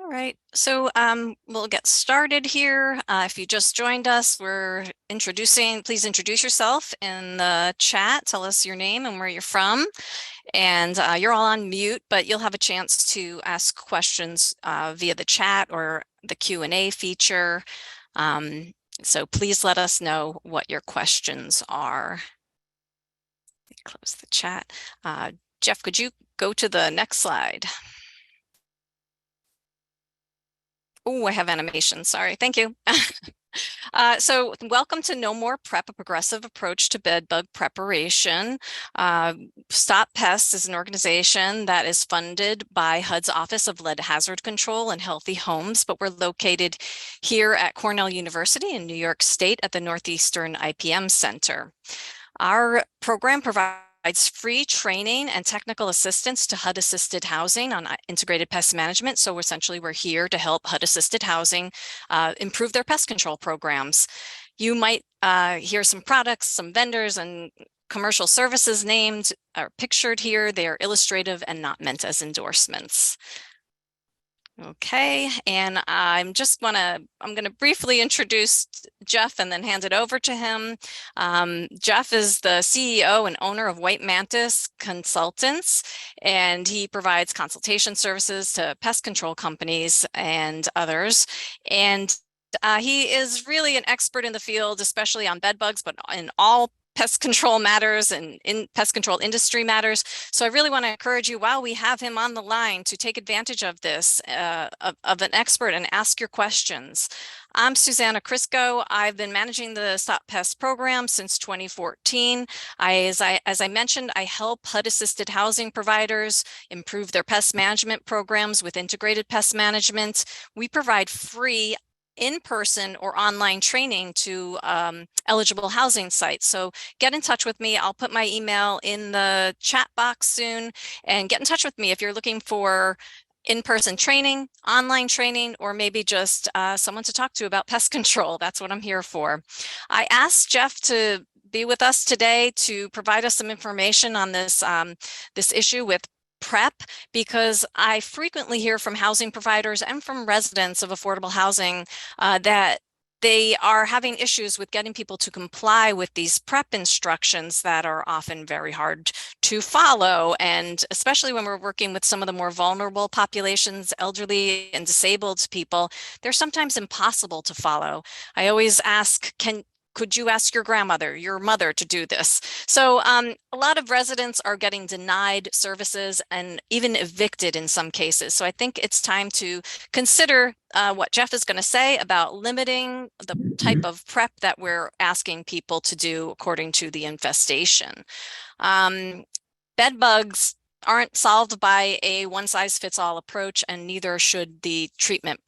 All right, so we'll get started here. If you just joined us, please introduce yourself in the chat. Tell us your name and where you're from. And you're all on mute, but you'll have a chance to ask questions via the chat or the Q&A feature. So please let us know what your questions are. Close the chat. Jeff, could you go to the next slide? Oh, I have animation. Sorry. Thank you. So welcome to No More Prep, a progressive approach to bed bug preparation. Stop Pests is an organization that is funded by HUD's Office of Lead Hazard Control and Healthy Homes, but we're located here at Cornell University in New York State at the Northeastern IPM Center. Our program provides free training and technical assistance to HUD-assisted housing on integrated pest management. So essentially, we're here to help HUD-assisted housing improve their pest control programs. You might hear some products, some vendors, and commercial services named or pictured here. They are illustrative and not meant as endorsements. Okay, and I'm going to briefly introduce Jeff and then hand it over to him. Jeff is the CEO and owner of White Mantis Consultants, and he provides consultation services to pest control companies and others. And he is really an expert in the field, especially on bed bugs, but in all pest control matters and in pest control industry matters. So I really want to encourage you, while we have him on the line, to take advantage of this, of an expert, and ask your questions. I'm Susanna Crisco. I've been managing the Stop Pest program since 2014. As I mentioned, I help HUD-assisted housing providers improve their pest management programs with integrated pest management. We provide free in-person or online training to eligible housing sites. So get in touch with me. I'll put my email in the chat box soon, and get in touch with me if you're looking for in-person training, online training, or maybe just someone to talk to about pest control. That's what I'm here for. I asked Jeff to be with us today to provide us some information on this, this issue with PrEP, because I frequently hear from housing providers and from residents of affordable housing that they are having issues with getting people to comply with these PrEP instructions that are often very hard to follow. And especially when we're working with some of the more vulnerable populations, elderly and disabled people, they're sometimes impossible to follow. I always ask, could you ask your grandmother, your mother, to do this? So a lot of residents are getting denied services and even evicted in some cases. So I think it's time to consider what Jeff is going to say about limiting the type of PrEP that we're asking people to do according to the infestation. Bed bugs aren't solved by a one-size-fits-all approach, and neither should the treatment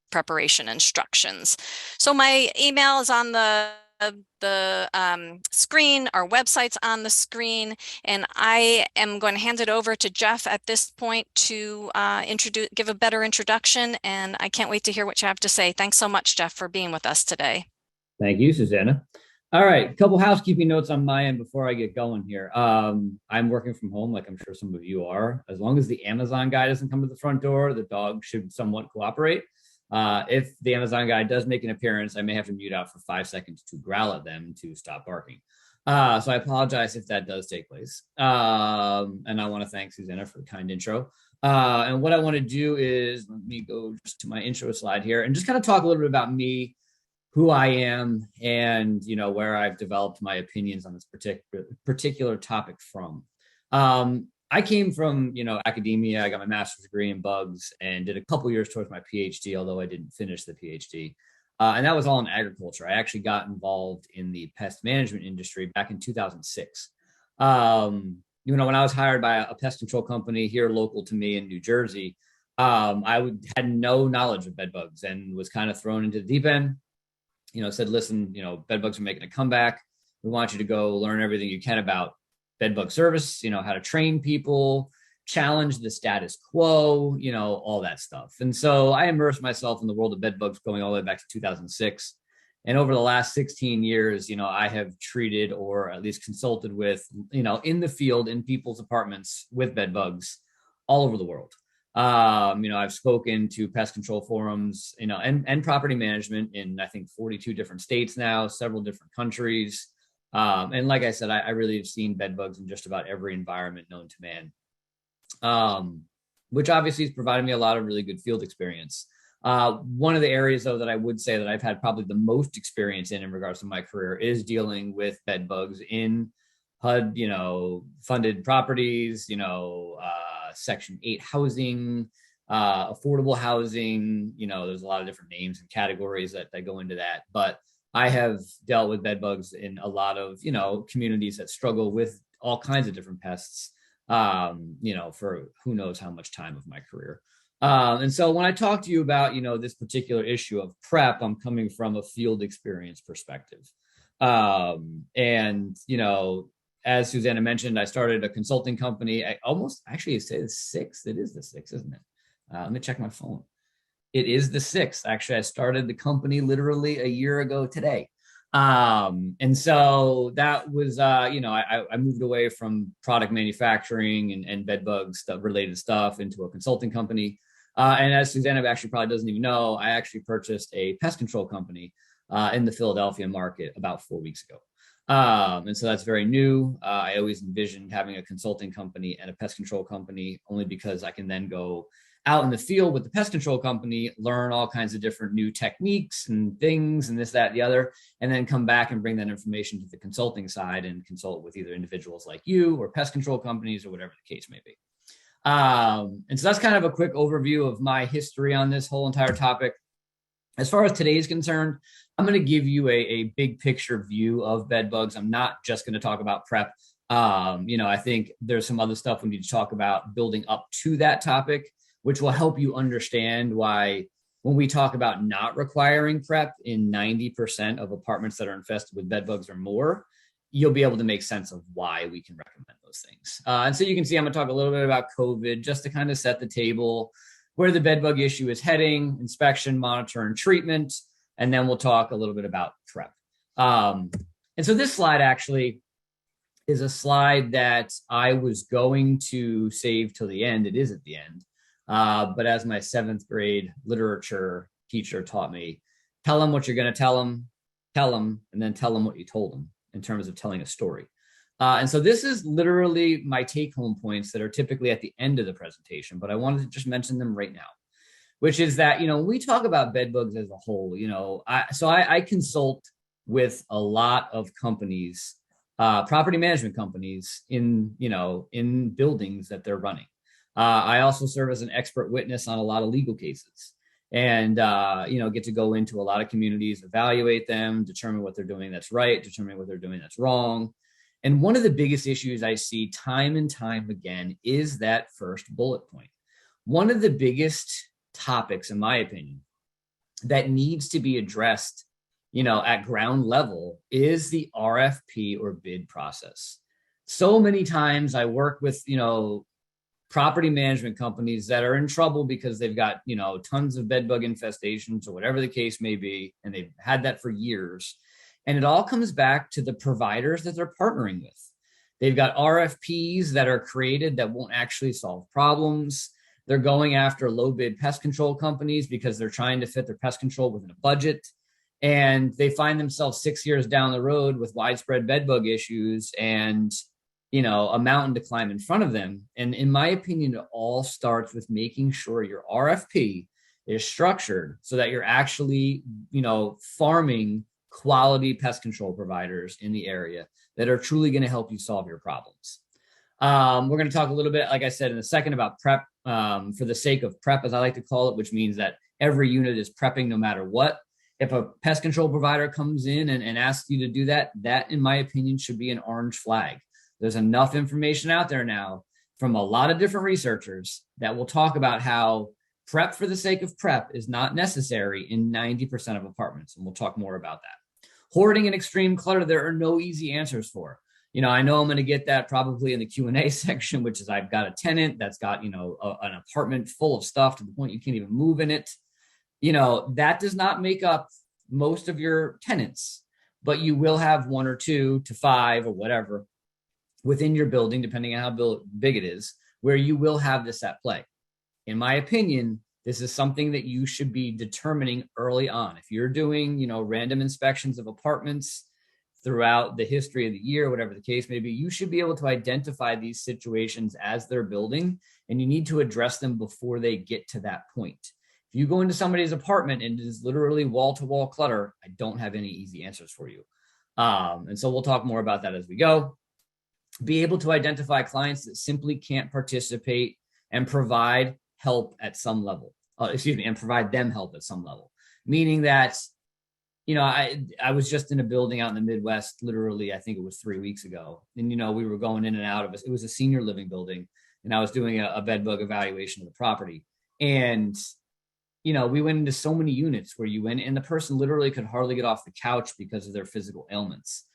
preparation instructions. So my email is on the screen. Our website's on the screen, and I am going to hand it over to Jeff at this point to give a better introduction, and I can't wait to hear what you have to say. Thanks so much, Jeff, for being with us today. Thank you, Susanna. All right, a couple housekeeping notes on my end before I get going here. I'm working from home, like I'm sure some of you are. As long as the Amazon guy doesn't come to the front door, the dog should somewhat cooperate. If the Amazon guy does make an appearance, I may have to mute out for 5 seconds to growl at them to stop barking. So I apologize if that does take place. And I want to thank Susanna for the kind intro. And what I want to do is, let me go just to my intro slide here and just kind of talk a little bit about me, who I am, and where I've developed my opinions on this particular topic from. I came from academia. I got my master's degree in bugs and did a couple years towards my PhD, although I didn't finish the PhD. And that was all in agriculture. I actually got involved in the pest management industry back in 2006. When I was hired by a pest control company here local to me in New Jersey, had no knowledge of bed bugs and was kind of thrown into the deep end. Said, listen, bed bugs are making a comeback. We want you to go learn everything you can about bed bug service, how to train people, challenge the status quo, all that stuff. And so I immersed myself in the world of bed bugs going all the way back to 2006. And over the last 16 years, I have treated, or at least consulted with, in the field, in people's apartments with bed bugs all over the world. I've spoken to pest control forums, and property management in, I think, 42 different states now, several different countries. And like I said, I really have seen bed bugs in just about every environment known to man, which obviously has provided me a lot of really good field experience. One of the areas, though, that I would say that I've had probably the most experience in regards to my career is dealing with bed bugs in HUD, funded properties, Section 8 housing, affordable housing. There's a lot of different names and categories that go into that. But I have dealt with bed bugs in a lot of, communities that struggle with all kinds of different pests, for who knows how much time of my career. And so when I talk to you about, this particular issue of prep, I'm coming from a field experience perspective. And, as Susanna mentioned, I started a consulting company. I almost actually say the sixth. It is the sixth, isn't it? Let me check my phone. It is the sixth. Actually, I started the company literally a year ago today. And so that was, I moved away from product manufacturing and bed bug stuff related stuff into a consulting company. And as Susanna actually probably doesn't even know, I actually purchased a pest control company in the Philadelphia market about 4 weeks ago. And so that's very new. I always envisioned having a consulting company and a pest control company only because I can then go out in the field with the pest control company, learn all kinds of different new techniques and things and this, that, the other, and then come back and bring that information to the consulting side and consult with either individuals like you or pest control companies or whatever the case may be. And so that's kind of a quick overview of my history on this whole entire topic. As far as today is concerned, I'm going to give you a big picture view of bed bugs. I'm not just going to talk about prep. I think there's some other stuff we need to talk about building up to that topic, which will help you understand why when we talk about not requiring prep in 90% of apartments that are infested with bed bugs or more, you'll be able to make sense of why we can recommend those things. And so you can see I'm going to talk a little bit about COVID just to kind of set the table, where the bed bug issue is heading, inspection, monitor, and treatment. And then we'll talk a little bit about prep. And so this slide actually is a slide that I was going to save till the end. It is at the end. But as my 7th grade literature teacher taught me, tell them what you're going to tell them, and then tell them what you told them in terms of telling a story. And so this is literally my take-home points that are typically at the end of the presentation, but I wanted to just mention them right now, which is that, when we talk about bed bugs as a whole, I consult with a lot of companies, property management companies in buildings that they're running. I also serve as an expert witness on a lot of legal cases and, get to go into a lot of communities, evaluate them, determine what they're doing that's right, determine what they're doing that's wrong. And one of the biggest issues I see time and time again is that first bullet point. One of the biggest topics, in my opinion, that needs to be addressed, at ground level is the RFP or bid process. So many times I work with, property management companies that are in trouble because they've got, tons of bed bug infestations or whatever the case may be, and they've had that for years. And it all comes back to the providers that they're partnering with. They've got RFPs that are created that won't actually solve problems. They're going after low bid pest control companies because they're trying to fit their pest control within a budget. And they find themselves 6 years down the road with widespread bed bug issues and, a mountain to climb in front of them. And in my opinion, it all starts with making sure your RFP is structured so that you're actually, farming quality pest control providers in the area that are truly going to help you solve your problems. We're going to talk a little bit, like I said, in a second about prep, for the sake of prep, as I like to call it, which means that every unit is prepping no matter what. If a pest control provider comes in and asks you to do that, in my opinion, should be an orange flag. There's enough information out there now from a lot of different researchers that will talk about how prep for the sake of prep is not necessary in 90% of apartments. And we'll talk more about that. Hoarding and extreme clutter, there are no easy answers for. I know I'm going to get that probably in the Q&A section, which is I've got a tenant that's got, an apartment full of stuff to the point you can't even move in it. That does not make up most of your tenants, but you will have 1 or 2 to 5 or whatever within your building, depending on how big it is, where you will have this at play. in my opinion, this is something that you should be determining early on. If you're doing, random inspections of apartments throughout the history of the year, whatever the case may be, you should be able to identify these situations as they're building, and you need to address them before they get to that point. If you go into somebody's apartment and it is literally wall to wall clutter, I don't have any easy answers for you. And so we'll talk more about that as we go. Be able to identify clients that simply can't participate and provide help at some level. And provide them help at some level. Meaning that, I was just in a building out in the Midwest, literally, I think it was 3 weeks ago. And, we were going in and out of it. It was a senior living building, and I was doing a bed bug evaluation of the property. And, we went into so many units where you went and the person literally could hardly get off the couch because of their physical ailments.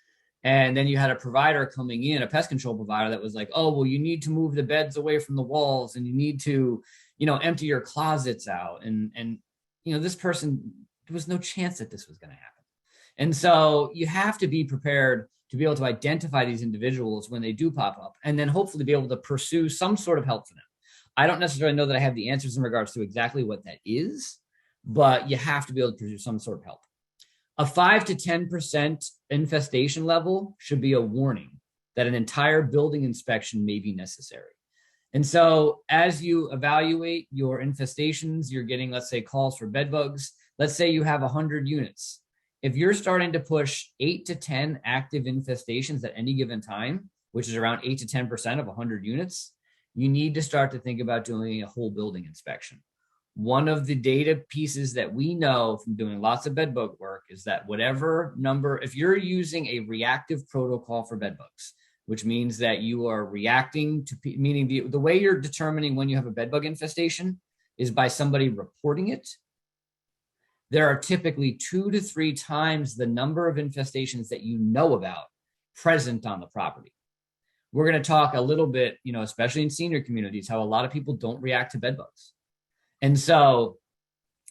And then you had a provider coming in, a pest control provider that was like, oh, well, you need to move the beds away from the walls and you need to, empty your closets out. And this person, there was no chance that this was going to happen. And so you have to be prepared to be able to identify these individuals when they do pop up, and then hopefully be able to pursue some sort of help for them. I don't necessarily know that I have the answers in regards to exactly what that is, but you have to be able to pursue some sort of help. A 5 to 10% infestation level should be a warning that an entire building inspection may be necessary. And so as you evaluate your infestations, you're getting, let's say, calls for bed bugs. Let's say you have 100 units. If you're starting to push 8 to 10 active infestations at any given time, which is around 8 to 10% of 100 units, you need to start to think about doing a whole building inspection. One of the data pieces that we know from doing lots of bed bug work is that whatever number, if you're using a reactive protocol for bed bugs, which means that you are reacting to, meaning the way you're determining when you have a bed bug infestation is by somebody reporting it. There are typically 2 to 3 times the number of infestations that you know about present on the property. We're going to talk a little bit, especially in senior communities, how a lot of people don't react to bed bugs. And so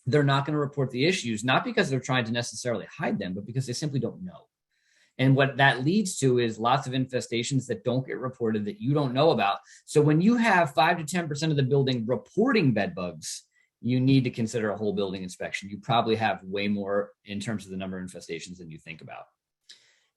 they're not going to report the issues, not because they're trying to necessarily hide them, but because they simply don't know. And what that leads to is lots of infestations that don't get reported that you don't know about. So when you have 5 to 10% of the building reporting bed bugs, you need to consider a whole building inspection. You probably have way more in terms of the number of infestations than you think about.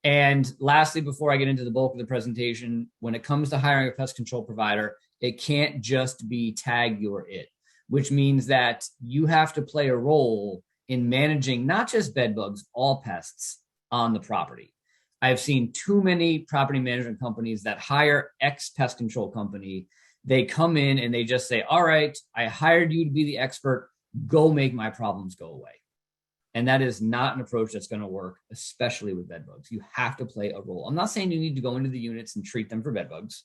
And lastly, before I get into the bulk of the presentation, when it comes to hiring a pest control provider, it can't just be tag you're it, which means that you have to play a role in managing not just bed bugs, all pests on the property. I've seen too many property management companies that hire X pest control company. They come in and they just say, all right, I hired you to be the expert. Go make my problems go away. And that is not an approach that's going to work, especially with bed bugs. You have to play a role. I'm not saying you need to go into the units and treat them for bed bugs,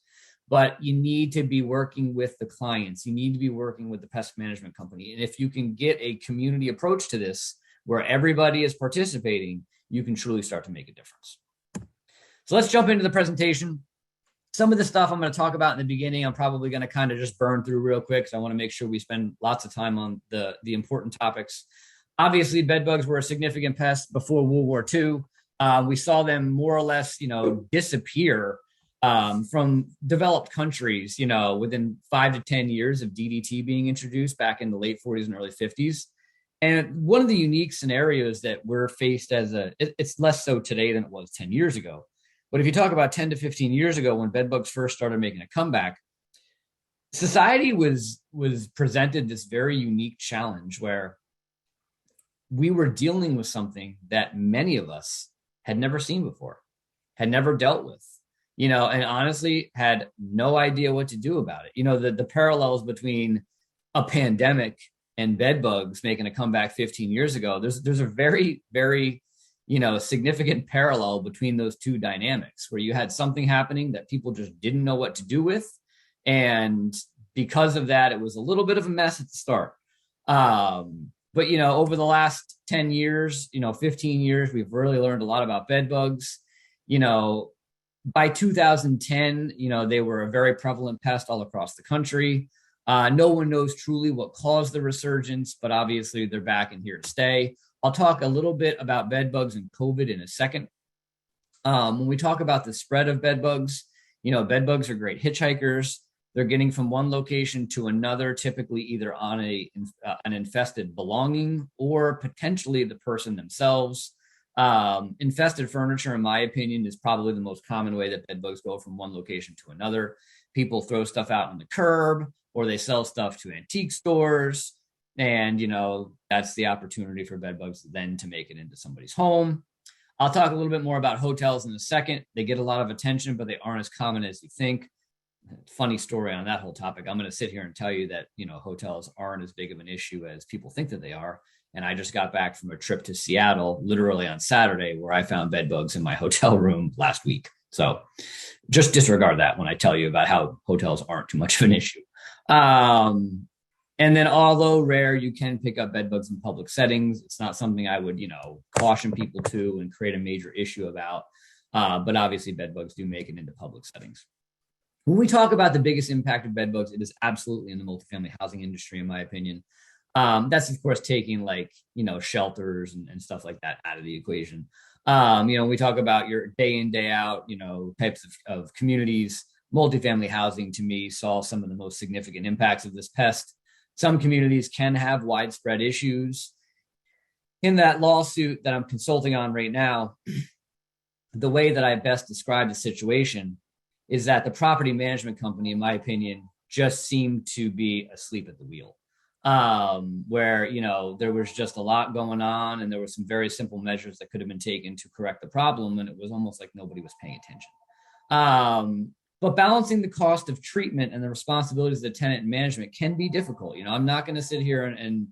but you need to be working with the clients. You need to be working with the pest management company. And if you can get a community approach to this, where everybody is participating, you can truly start to make a difference. So let's jump into the presentation. Some of the stuff I'm going to talk about in the beginning, I'm probably going to kind of just burn through real quick, because I want to make sure we spend lots of time on the important topics. Obviously, bed bugs were a significant pest before World War II. We saw them more or less, disappear from developed countries, within 5 to 10 years of DDT being introduced back in the late 40s and early 50s. And one of the unique scenarios that we're faced it's less so today than it was 10 years ago. But if you talk about 10 to 15 years ago, when bed bugs first started making a comeback, society was presented this very unique challenge where we were dealing with something that many of us had never seen before, had never dealt with, and honestly had no idea what to do about it. The parallels between a pandemic and bed bugs making a comeback 15 years ago, there's a very, very, significant parallel between those two dynamics, where you had something happening that people just didn't know what to do with. And because of that, it was a little bit of a mess at the start. But, over the last 10 years, 15 years, we've really learned a lot about bed bugs. By 2010, they were a very prevalent pest all across the country. No one knows truly what caused the resurgence, but obviously they're back and here to stay. I'll talk a little bit about bed bugs and COVID in a second. When we talk about the spread of bed bugs are great hitchhikers. They're getting from one location to another, typically either on an infested belonging or potentially the person themselves. Infested furniture, in my opinion, is probably the most common way that bed bugs go from one location to another. People throw stuff out on the curb, or they sell stuff to antique stores. And, that's the opportunity for bed bugs then to make it into somebody's home. I'll talk a little bit more about hotels in a second. They get a lot of attention, but they aren't as common as you think. Funny story on that whole topic. I'm going to sit here and tell you that, hotels aren't as big of an issue as people think that they are. And I just got back from a trip to Seattle, literally on Saturday, where I found bed bugs in my hotel room last week. So just disregard that when I tell you about how hotels aren't too much of an issue. And then, although rare, you can pick up bed bugs in public settings. It's not something I would, caution people to and create a major issue about. But obviously, bed bugs do make it into public settings. When we talk about the biggest impact of bed bugs, it is absolutely in the multifamily housing industry, in my opinion. That's, of course, taking shelters and stuff like that out of the equation. We talk about your day in, day out, types of communities. Multifamily housing, to me, saw some of the most significant impacts of this pest. Some communities can have widespread issues. In that lawsuit that I'm consulting on right now, the way that I best describe the situation is that the property management company, in my opinion, just seemed to be asleep at the wheel. Where, there was just a lot going on and there were some very simple measures that could have been taken to correct the problem. And it was almost like nobody was paying attention. But balancing the cost of treatment and the responsibilities of the tenant and management can be difficult. I'm not going to sit here and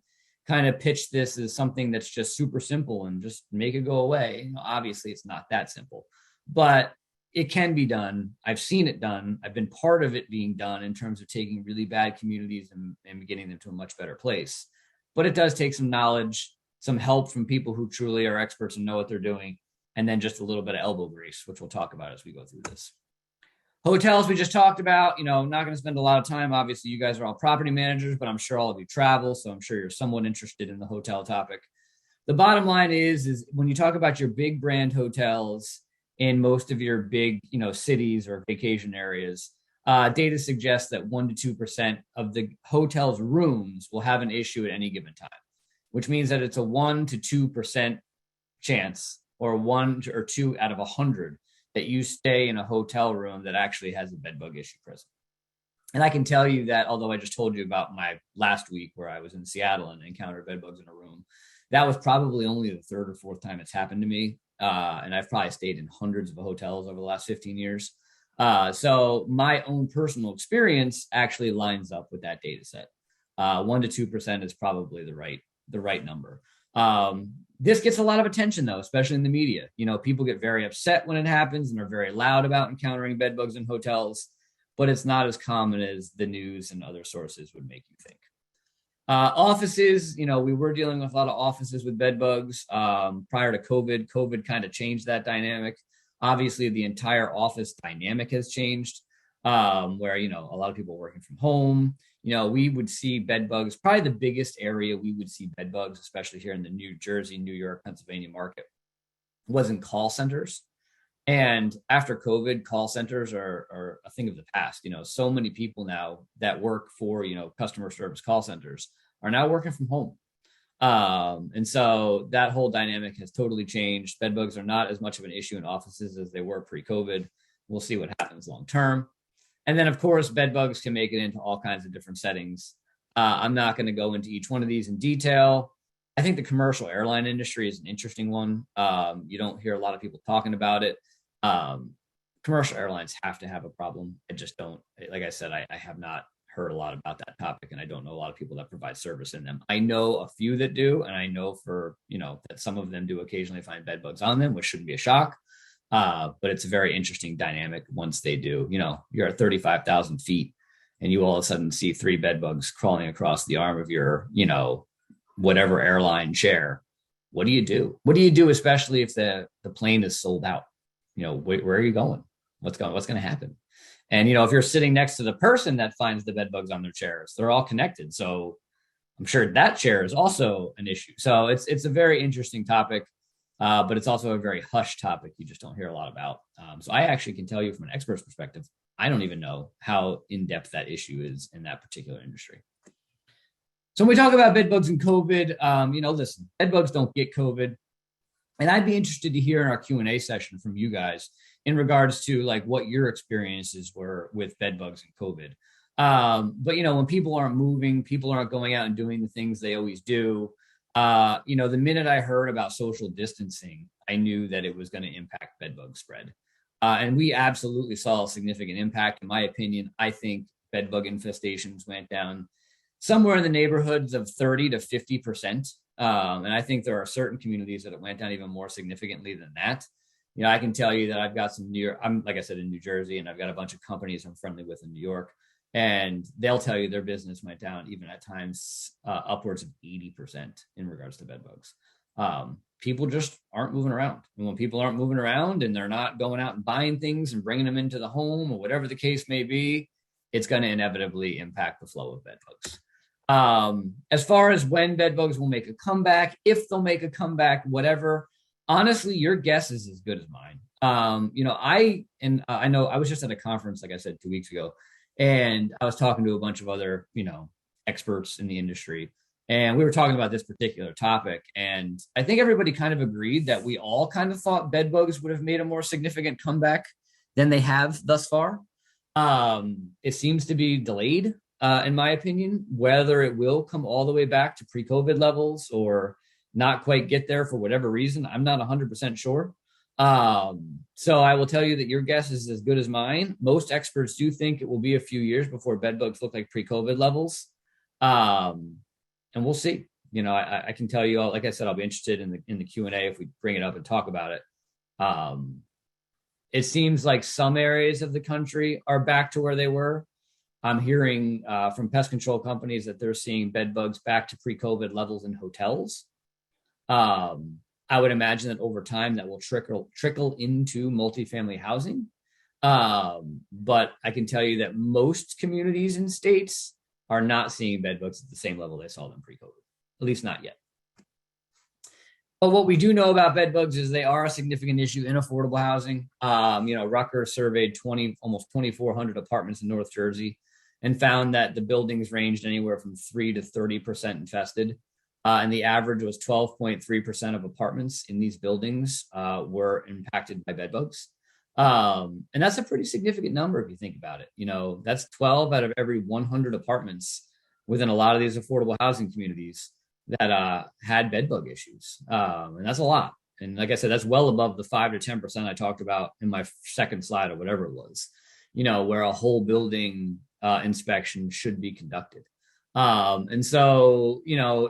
kind of pitch this as something that's just super simple and just make it go away. Obviously, it's not that simple, but it can be done. I've seen it done. I've been part of it being done in terms of taking really bad communities and getting them to a much better place. But it does take some knowledge, some help from people who truly are experts and know what they're doing, and then just a little bit of elbow grease, which we'll talk about as we go through this. Hotels, we just talked about, not going to spend a lot of time. Obviously, you guys are all property managers, but I'm sure all of you travel, so I'm sure you're somewhat interested in the hotel topic. The bottom line is when you talk about your big brand hotels in most of your big, cities or vacation areas, data suggests that 1% to 2% of the hotel's rooms will have an issue at any given time, which means that it's a 1% to 2% chance, or 1 or 2 out of 100, that you stay in a hotel room that actually has a bed bug issue present. And I can tell you that, although I just told you about my last week where I was in Seattle and encountered bed bugs in a room, that was probably only the third or fourth time it's happened to me. And I've probably stayed in hundreds of hotels over the last 15 years. So my own personal experience actually lines up with that data set. 1% to 2% is probably the right number. This gets a lot of attention, though, especially in the media. People get very upset when it happens and are very loud about encountering bed bugs in hotels, but it's not as common as the news and other sources would make you think. Offices, we were dealing with a lot of offices with bed bugs prior to COVID. COVID kind of changed that dynamic. Obviously, the entire office dynamic has changed, where, a lot of people working from home. We would see bed bugs. Probably the biggest area we would see bed bugs, especially here in the New Jersey, New York, Pennsylvania market, was in call centers. And after COVID, call centers are a thing of the past. So many people now that work for, customer service call centers are now working from home. And so that whole dynamic has totally changed. Bed bugs are not as much of an issue in offices as they were pre-COVID. We'll see what happens long term. And then, of course, bed bugs can make it into all kinds of different settings. I'm not going to go into each one of these in detail. I think the commercial airline industry is an interesting one. You don't hear a lot of people talking about it. Commercial airlines have to have a problem. I just don't, like I said, I have not heard a lot about that topic, and I don't know a lot of people that provide service in them. I know a few that do, and I know that some of them do occasionally find bed bugs on them, which shouldn't be a shock. But it's a very interesting dynamic once they do. You're at 35,000 feet and you all of a sudden see 3 bed bugs crawling across the arm of your, whatever airline chair. What do you do? What do you do, especially if the plane is sold out? Where are you going? What's going to happen? And, if you're sitting next to the person that finds the bed bugs on their chairs, they're all connected. So I'm sure that chair is also an issue. So it's a very interesting topic. But it's also a very hush topic you just don't hear a lot about. So I actually can tell you from an expert's perspective, I don't even know how in depth that issue is in that particular industry. So when we talk about bed bugs and COVID, listen, bed bugs don't get COVID, and I'd be interested to hear in our Q&A session from you guys in regards to like what your experiences were with bed bugs and COVID. But when people aren't moving, people aren't going out and doing the things they always do. The minute I heard about social distancing, I knew that it was going to impact bed bug spread. And we absolutely saw a significant impact. In my opinion, I think bed bug infestations went down somewhere in the neighborhoods of 30 to 50%. And I think there are certain communities that it went down even more significantly than that. I can tell you that I've got some I'm like I said, in New Jersey, and I've got a bunch of companies I'm friendly with in New York, and they'll tell you their business went down even at times upwards of 80% in regards to bed bugs. People just aren't moving around. And when people aren't moving around and they're not going out and buying things and bringing them into the home or whatever the case may be, it's going to inevitably impact the flow of bed bugs. As far as when bed bugs will make a comeback, if they'll make a comeback, whatever, honestly, your guess is as good as mine. I know I was just at a conference, like I said, 2 weeks ago, and I was talking to a bunch of other, experts in the industry, and we were talking about this particular topic. And I think everybody kind of agreed that we all kind of thought bed bugs would have made a more significant comeback than they have thus far. It seems to be delayed, in my opinion. Whether it will come all the way back to pre-COVID levels or not quite get there for whatever reason, I'm not 100% sure. So I will tell you that your guess is as good as mine. Most experts do think it will be a few years before bed bugs look like pre-COVID levels. And we'll see. I can tell you all, like I said, I'll be interested in the Q&A if we bring it up and talk about it. It seems like some areas of the country are back to where they were. I'm hearing from pest control companies that they're seeing bed bugs back to pre-COVID levels in hotels. I would imagine that over time that will trickle into multifamily housing. But I can tell you that most communities and states are not seeing bed bugs at the same level they saw them pre-COVID, at least not yet. But what we do know about bed bugs is they are a significant issue in affordable housing. Rutgers surveyed almost 2,400 apartments in North Jersey and found that the buildings ranged anywhere from 3 to 30% infested. And the average was 12.3% of apartments in these buildings were impacted by bed bugs. And that's a pretty significant number if you think about it. That's 12 out of every 100 apartments within a lot of these affordable housing communities that had bed bug issues. And that's a lot. And like I said, that's well above the 5 to 10% I talked about in my second slide or whatever it was, where a whole building inspection should be conducted. And so,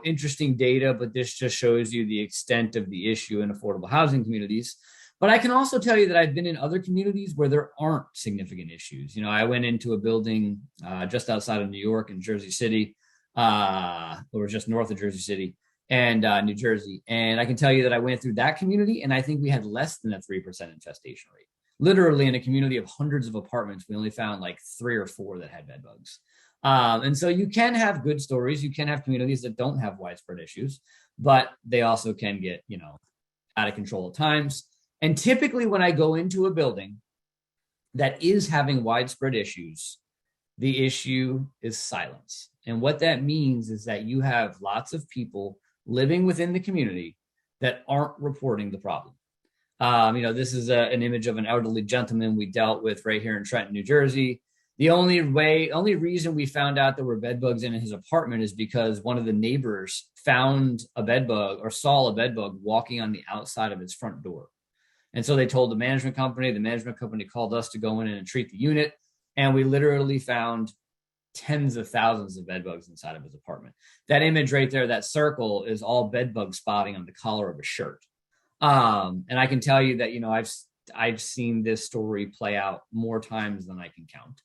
interesting data, but this just shows you the extent of the issue in affordable housing communities. But I can also tell you that I've been in other communities where there aren't significant issues. I went into a building just outside of New York in Jersey City, or just north of Jersey City and New Jersey. And I can tell you that I went through that community and I think we had less than a 3% infestation rate. Literally in a community of hundreds of apartments, we only found like 3 or 4 that had bed bugs. And so you can have good stories. You can have communities that don't have widespread issues, but they also can get, out of control at times. And typically when I go into a building that is having widespread issues, the issue is silence. And what that means is that you have lots of people living within the community that aren't reporting the problem. This is an image of an elderly gentleman we dealt with right here in Trenton, New Jersey. The only reason we found out there were bed bugs in his apartment is because one of the neighbors found a bed bug or saw a bed bug walking on the outside of his front door. And so they told the management company called us to go in and treat the unit. And we literally found tens of thousands of bed bugs inside of his apartment. That image right there, that circle, is all bed bug spotting on the collar of a shirt. And I can tell you that, I've seen this story play out more times than I can count.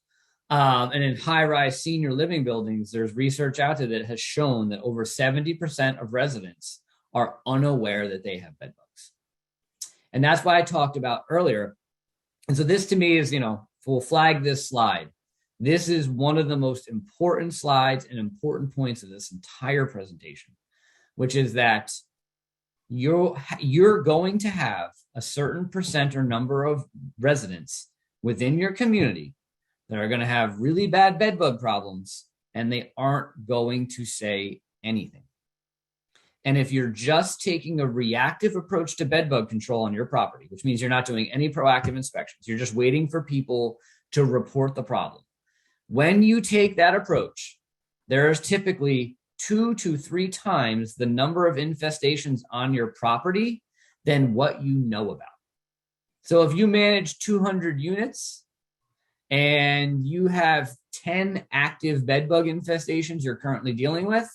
And in high-rise senior living buildings, there's research out there that has shown that over 70% of residents are unaware that they have bed bugs. And that's why I talked about earlier. And so this to me is, we'll flag this slide. This is one of the most important slides and important points of this entire presentation, which is that you're going to have a certain percent or number of residents within your community that are going to have really bad bed bug problems, and they aren't going to say anything. And if you're just taking a reactive approach to bed bug control on your property, which means you're not doing any proactive inspections, you're just waiting for people to report the problem. When you take that approach, there's typically 2 to 3 times the number of infestations on your property than what you know about. So if you manage 200 units and you have 10 active bed bug infestations you're currently dealing with,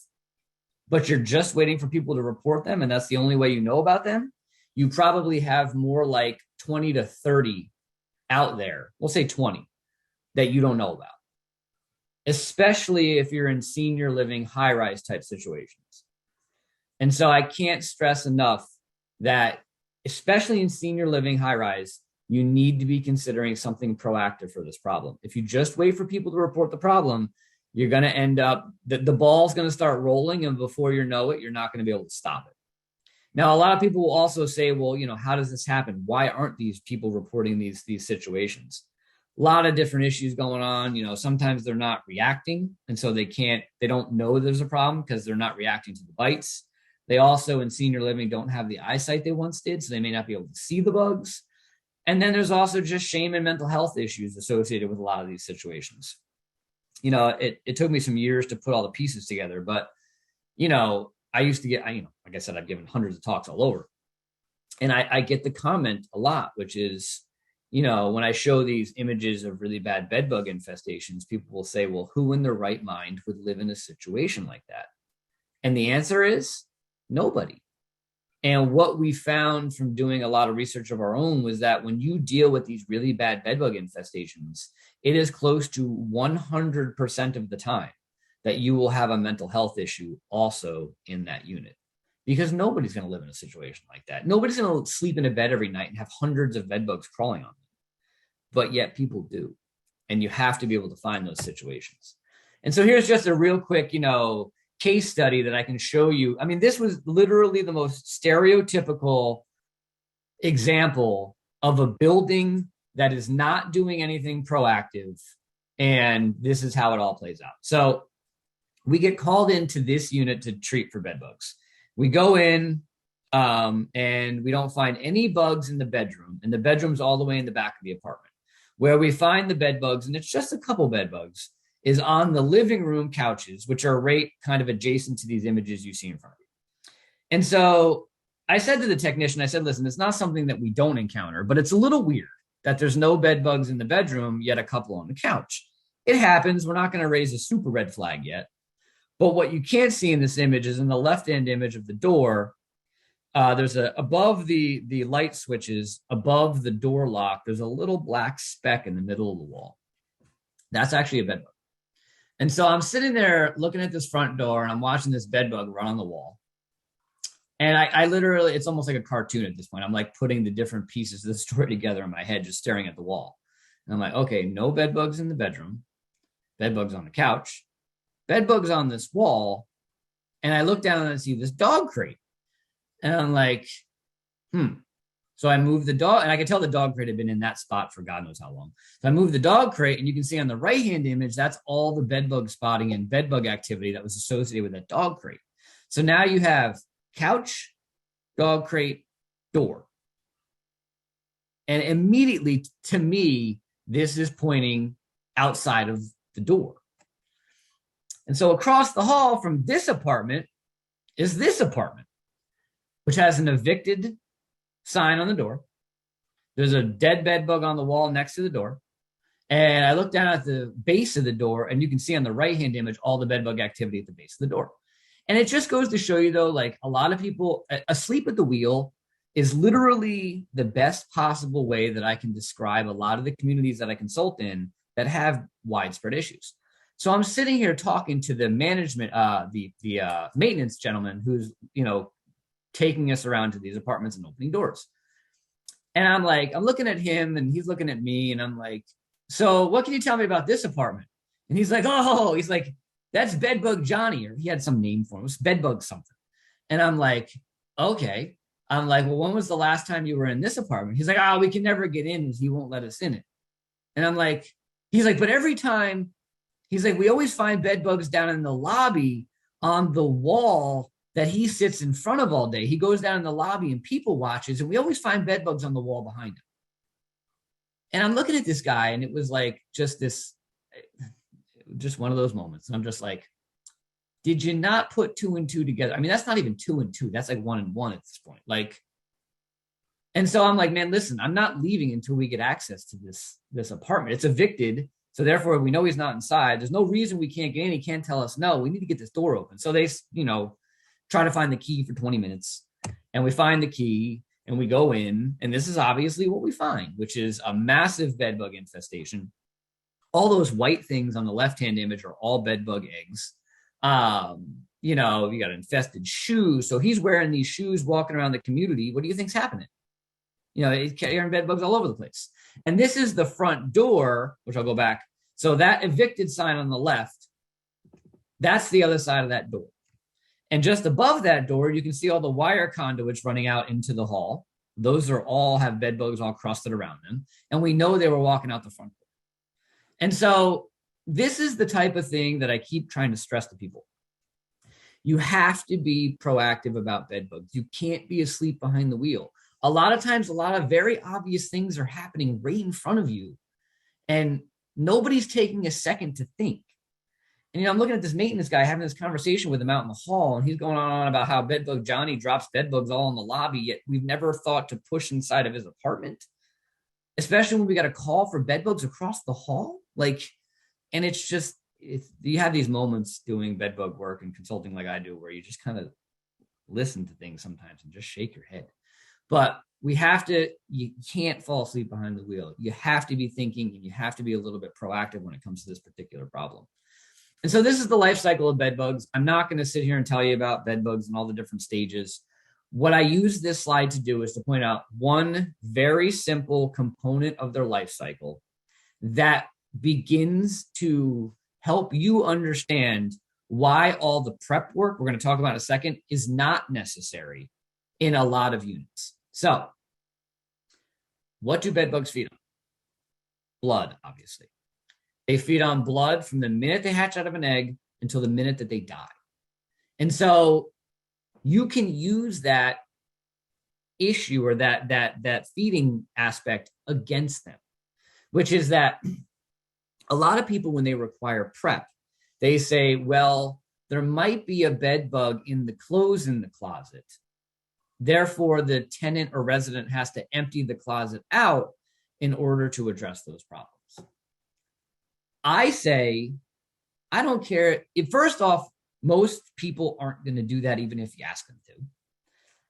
but you're just waiting for people to report them, and that's the only way you know about them, you probably have more like 20 to 30 out there. We'll say 20 that you don't know about, especially if you're in senior living, high-rise type situations. And so I can't stress enough that, especially in senior living, high-rise, you need to be considering something proactive for this problem. If you just wait for people to report the problem, you're going to end up, the ball's going to start rolling, and before you know it, you're not going to be able to stop it. Now, a lot of people will also say, well, how does this happen? Why aren't these people reporting these situations? A lot of different issues going on. Sometimes they're not reacting, and so they don't know there's a problem because they're not reacting to the bites. They also, in senior living, don't have the eyesight they once did, so they may not be able to see the bugs. And then there's also just shame and mental health issues associated with a lot of these situations. It took me some years to put all the pieces together, but, I used to get, like I said, I've given hundreds of talks all over. And I get the comment a lot, which is, when I show these images of really bad bed bug infestations, people will say, well, who in their right mind would live in a situation like that? And the answer is nobody. And what we found from doing a lot of research of our own was that when you deal with these really bad bedbug infestations, it is close to 100% of the time that you will have a mental health issue also in that unit, because nobody's going to live in a situation like that. Nobody's going to sleep in a bed every night and have hundreds of bedbugs crawling on them, but yet people do. And you have to be able to find those situations. And so here's just a real quick, case study that I can show you. I mean, this was literally the most stereotypical example of a building that is not doing anything proactive. And this is how it all plays out. So we get called into this unit to treat for bed bugs. We go in and we don't find any bugs in the bedroom. And the bedroom's all the way in the back of the apartment. Where we find the bed bugs, and it's just a couple bed bugs, is on the living room couches, which are right kind of adjacent to these images you see in front of you. And so I said to the technician, I said, listen, it's not something that we don't encounter, but it's a little weird that there's no bed bugs in the bedroom, yet a couple on the couch. It happens. We're not going to raise a super red flag yet. But what you can't see in this image is in the left-hand image of the door, there's above the light switches, above the door lock, there's a little black speck in the middle of the wall. That's actually a bed bug. And so I'm sitting there looking at this front door and I'm watching this bed bug run on the wall. And I literally, it's almost like a cartoon at this point. I'm like putting the different pieces of the story together in my head, just staring at the wall. And I'm like, okay, no bed bugs in the bedroom, bed bugs on the couch, bed bugs on this wall. And I look down and I see this dog crate. And I'm like, So I moved the dog, and I could tell the dog crate had been in that spot for God knows how long. So I moved the dog crate, and you can see on the right-hand image, that's all the bed bug spotting and bed bug activity that was associated with that dog crate. So now you have couch, dog crate, door. And immediately, to me, this is pointing outside of the door. And so across the hall from this apartment is this apartment, which has an evicted sign on the door. There's a dead bed bug on the wall next to the door. And I look down at the base of the door, and you can see on the right-hand image all the bed bug activity at the base of the door. And it just goes to show you, though, like a lot of people, asleep at the wheel is literally the best possible way that I can describe a lot of the communities that I consult in that have widespread issues. So I'm sitting here talking to the management, the maintenance gentleman who's, taking us around to these apartments and opening doors. And I'm like, I'm looking at him and he's looking at me, and I'm like, so what can you tell me about this apartment? And he's like, that's Bedbug Johnny, or he had some name for him. It was Bedbug something. And I'm like, okay. I'm like, well, when was the last time you were in this apartment? He's like, we can never get in. He won't let us in it. And I'm like, He's like, but every time, he's like, we always find bed bugs down in the lobby on the wall that he sits in front of all day. He goes down in the lobby and people watches, and we always find bed bugs on the wall behind him. And I'm looking at this guy, and it was like just one of those moments. And I'm just like, did you not put two and two together? I mean, that's not even two and two. That's like one and one at this point. Like, and so I'm like, man, listen, I'm not leaving until we get access to this apartment. It's evicted. So therefore, we know he's not inside. There's no reason we can't get in. He can't tell us no. We need to get this door open. So they, try to find the key for 20 minutes. And we find the key and we go in. And this is obviously what we find, which is a massive bed bug infestation. All those white things on the left-hand image are all bed bug eggs. You got infested shoes. So he's wearing these shoes walking around the community. What do you think's happening? He's carrying bed bugs all over the place. And this is the front door, which I'll go back. So that evicted sign on the left, that's the other side of that door. And just above that door, you can see all the wire conduits running out into the hall. Those all have bed bugs all crusted around them. And we know they were walking out the front door. And so this is the type of thing that I keep trying to stress to people. You have to be proactive about bed bugs. You can't be asleep behind the wheel. A lot of times, a lot of very obvious things are happening right in front of you, and nobody's taking a second to think. And I'm looking at this maintenance guy having this conversation with him out in the hall, and he's going on about how bedbug Johnny drops bedbugs all in the lobby, yet we've never thought to push inside of his apartment, especially when we got a call for bedbugs across the hall. And it's just, you have these moments doing bedbug work and consulting like I do, where you just kind of listen to things sometimes and just shake your head. But you can't fall asleep behind the wheel. You have to be thinking, and you have to be a little bit proactive when it comes to this particular problem. And so this is the life cycle of bed bugs. I'm not going to sit here and tell you about bed bugs and all the different stages. What I use this slide to do is to point out one very simple component of their life cycle that begins to help you understand why all the prep work we're going to talk about in a second is not necessary in a lot of units. So what do bed bugs feed on? Blood, obviously. They feed on blood from the minute they hatch out of an egg until the minute that they die. And so you can use that issue or that feeding aspect against them, which is that a lot of people, when they require prep, they say, well, there might be a bed bug in the clothes in the closet. Therefore, the tenant or resident has to empty the closet out in order to address those problems. I say, I don't care. First off, most people aren't going to do that even if you ask them to.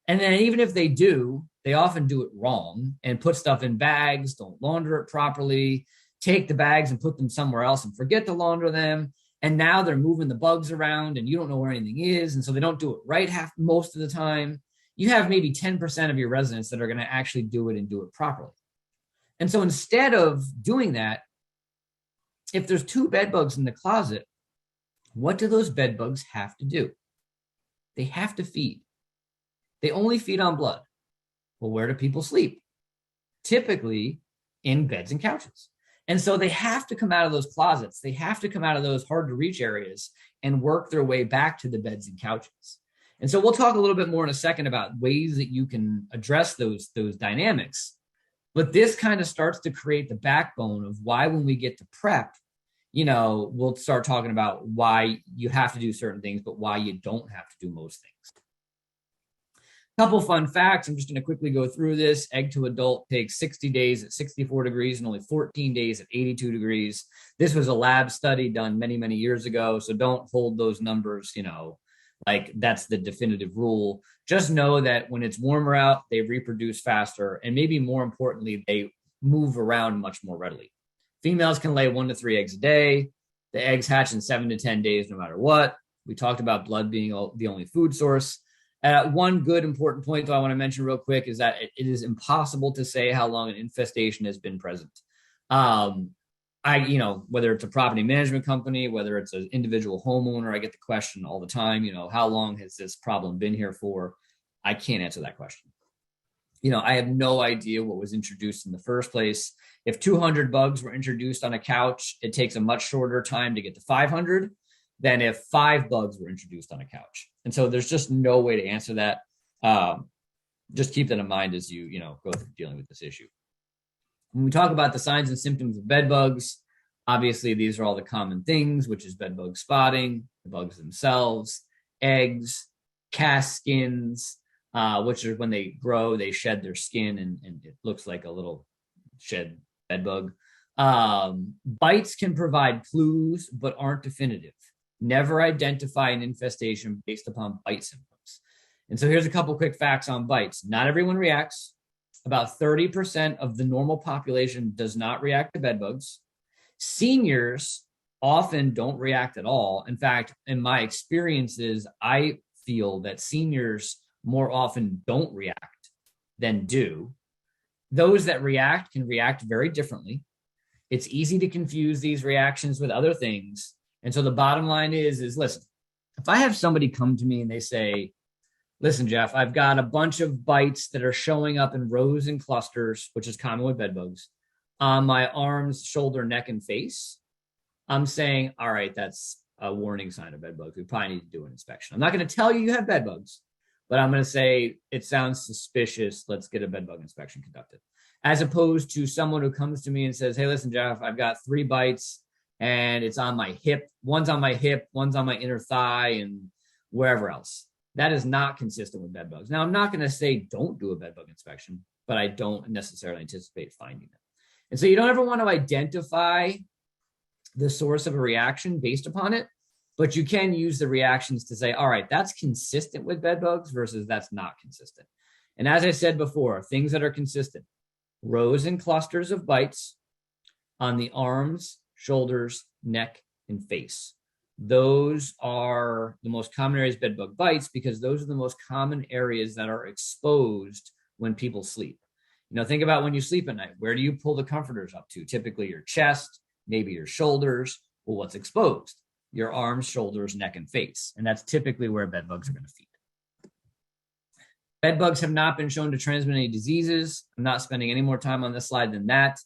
And then even if they do, they often do it wrong and put stuff in bags, don't launder it properly, take the bags and put them somewhere else and forget to launder them. And now they're moving the bugs around and you don't know where anything is. And so they don't do it right most of the time. You have maybe 10% of your residents that are going to actually do it and do it properly. And so instead of doing that, if there's 2 bed bugs in the closet, what do those bed bugs have to do? They have to feed. They only feed on blood. Well, where do people sleep? Typically in beds and couches. And so they have to come out of those closets. They have to come out of those hard to reach areas and work their way back to the beds and couches. And so we'll talk a little bit more in a second about ways that you can address those dynamics. But this kind of starts to create the backbone of why, when we get to prep, we'll start talking about why you have to do certain things, but why you don't have to do most things. Couple fun facts. I'm just going to quickly go through this. Egg to adult takes 60 days at 64 degrees and only 14 days at 82 degrees. This was a lab study done many, many years ago. So don't hold those numbers, like that's the definitive rule. Just know that when it's warmer out, they reproduce faster. And maybe more importantly, they move around much more readily. Females can lay 1 to 3 eggs a day. The eggs hatch in 7 to 10 days, no matter what. We talked about blood being the only food source. One good important point, though, I want to mention real quick is that it is impossible to say how long an infestation has been present. Whether it's a property management company, whether it's an individual homeowner, I get the question all the time, how long has this problem been here for? I can't answer that question. I have no idea what was introduced in the first place. If 200 bugs were introduced on a couch, it takes a much shorter time to get to 500 than if 5 bugs were introduced on a couch. And so there's just no way to answer that. Just keep that in mind as you go through dealing with this issue. When we talk about the signs and symptoms of bed bugs, obviously these are all the common things, which is bed bug spotting, the bugs themselves, eggs, cast skins, which are when they grow, they shed their skin and it looks like a little shed bed bug. Bites can provide clues, but aren't definitive. Never identify an infestation based upon bite symptoms. And so here's a couple quick facts on bites. Not everyone reacts. About 30% of the normal population does not react to bed bugs. Seniors often don't react at all. In fact, in my experiences, I feel that seniors more often don't react than do. Those that react can react very differently. It's easy to confuse these reactions with other things. And so the bottom line is listen, if I have somebody come to me and they say, listen, Jeff, I've got a bunch of bites that are showing up in rows and clusters, which is common with bed bugs, on my arms, shoulder, neck, and face, I'm saying, all right, that's a warning sign of bed bugs. We probably need to do an inspection. I'm not going to tell you have bed bugs, but I'm going to say it sounds suspicious. Let's get a bed bug inspection conducted. As opposed to someone who comes to me and says, hey, listen, Jeff, I've got 3 bites and it's on my hip. One's on my hip, one's on my inner thigh, and wherever else. That is not consistent with bed bugs. Now, I'm not going to say don't do a bed bug inspection, but I don't necessarily anticipate finding them. And so you don't ever want to identify the source of a reaction based upon it, but you can use the reactions to say, all right, that's consistent with bed bugs versus that's not consistent. And as I said before, things that are consistent, rows and clusters of bites on the arms, shoulders, neck, and face. Those are the most common areas of bed bug bites because those are the most common areas that are exposed when people sleep. Think about when you sleep at night. Where do you pull the comforters up to? Typically your chest, maybe your shoulders. Well, what's exposed? Your arms, shoulders, neck, and face. And that's typically where bed bugs are going to feed. Bed bugs have not been shown to transmit any diseases. I'm not spending any more time on this slide than that.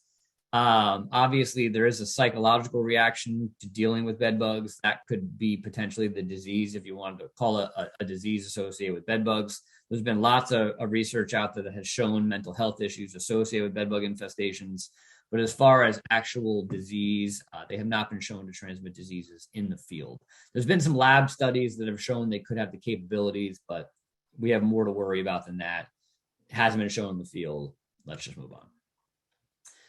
Obviously, there is a psychological reaction to dealing with bed bugs. That could be potentially the disease, if you wanted to call it a disease associated with bed bugs. There's been lots of research out there that has shown mental health issues associated with bed bug infestations. But as far as actual disease, they have not been shown to transmit diseases in the field. There's been some lab studies that have shown they could have the capabilities, but we have more to worry about than that. It hasn't been shown in the field. Let's just move on.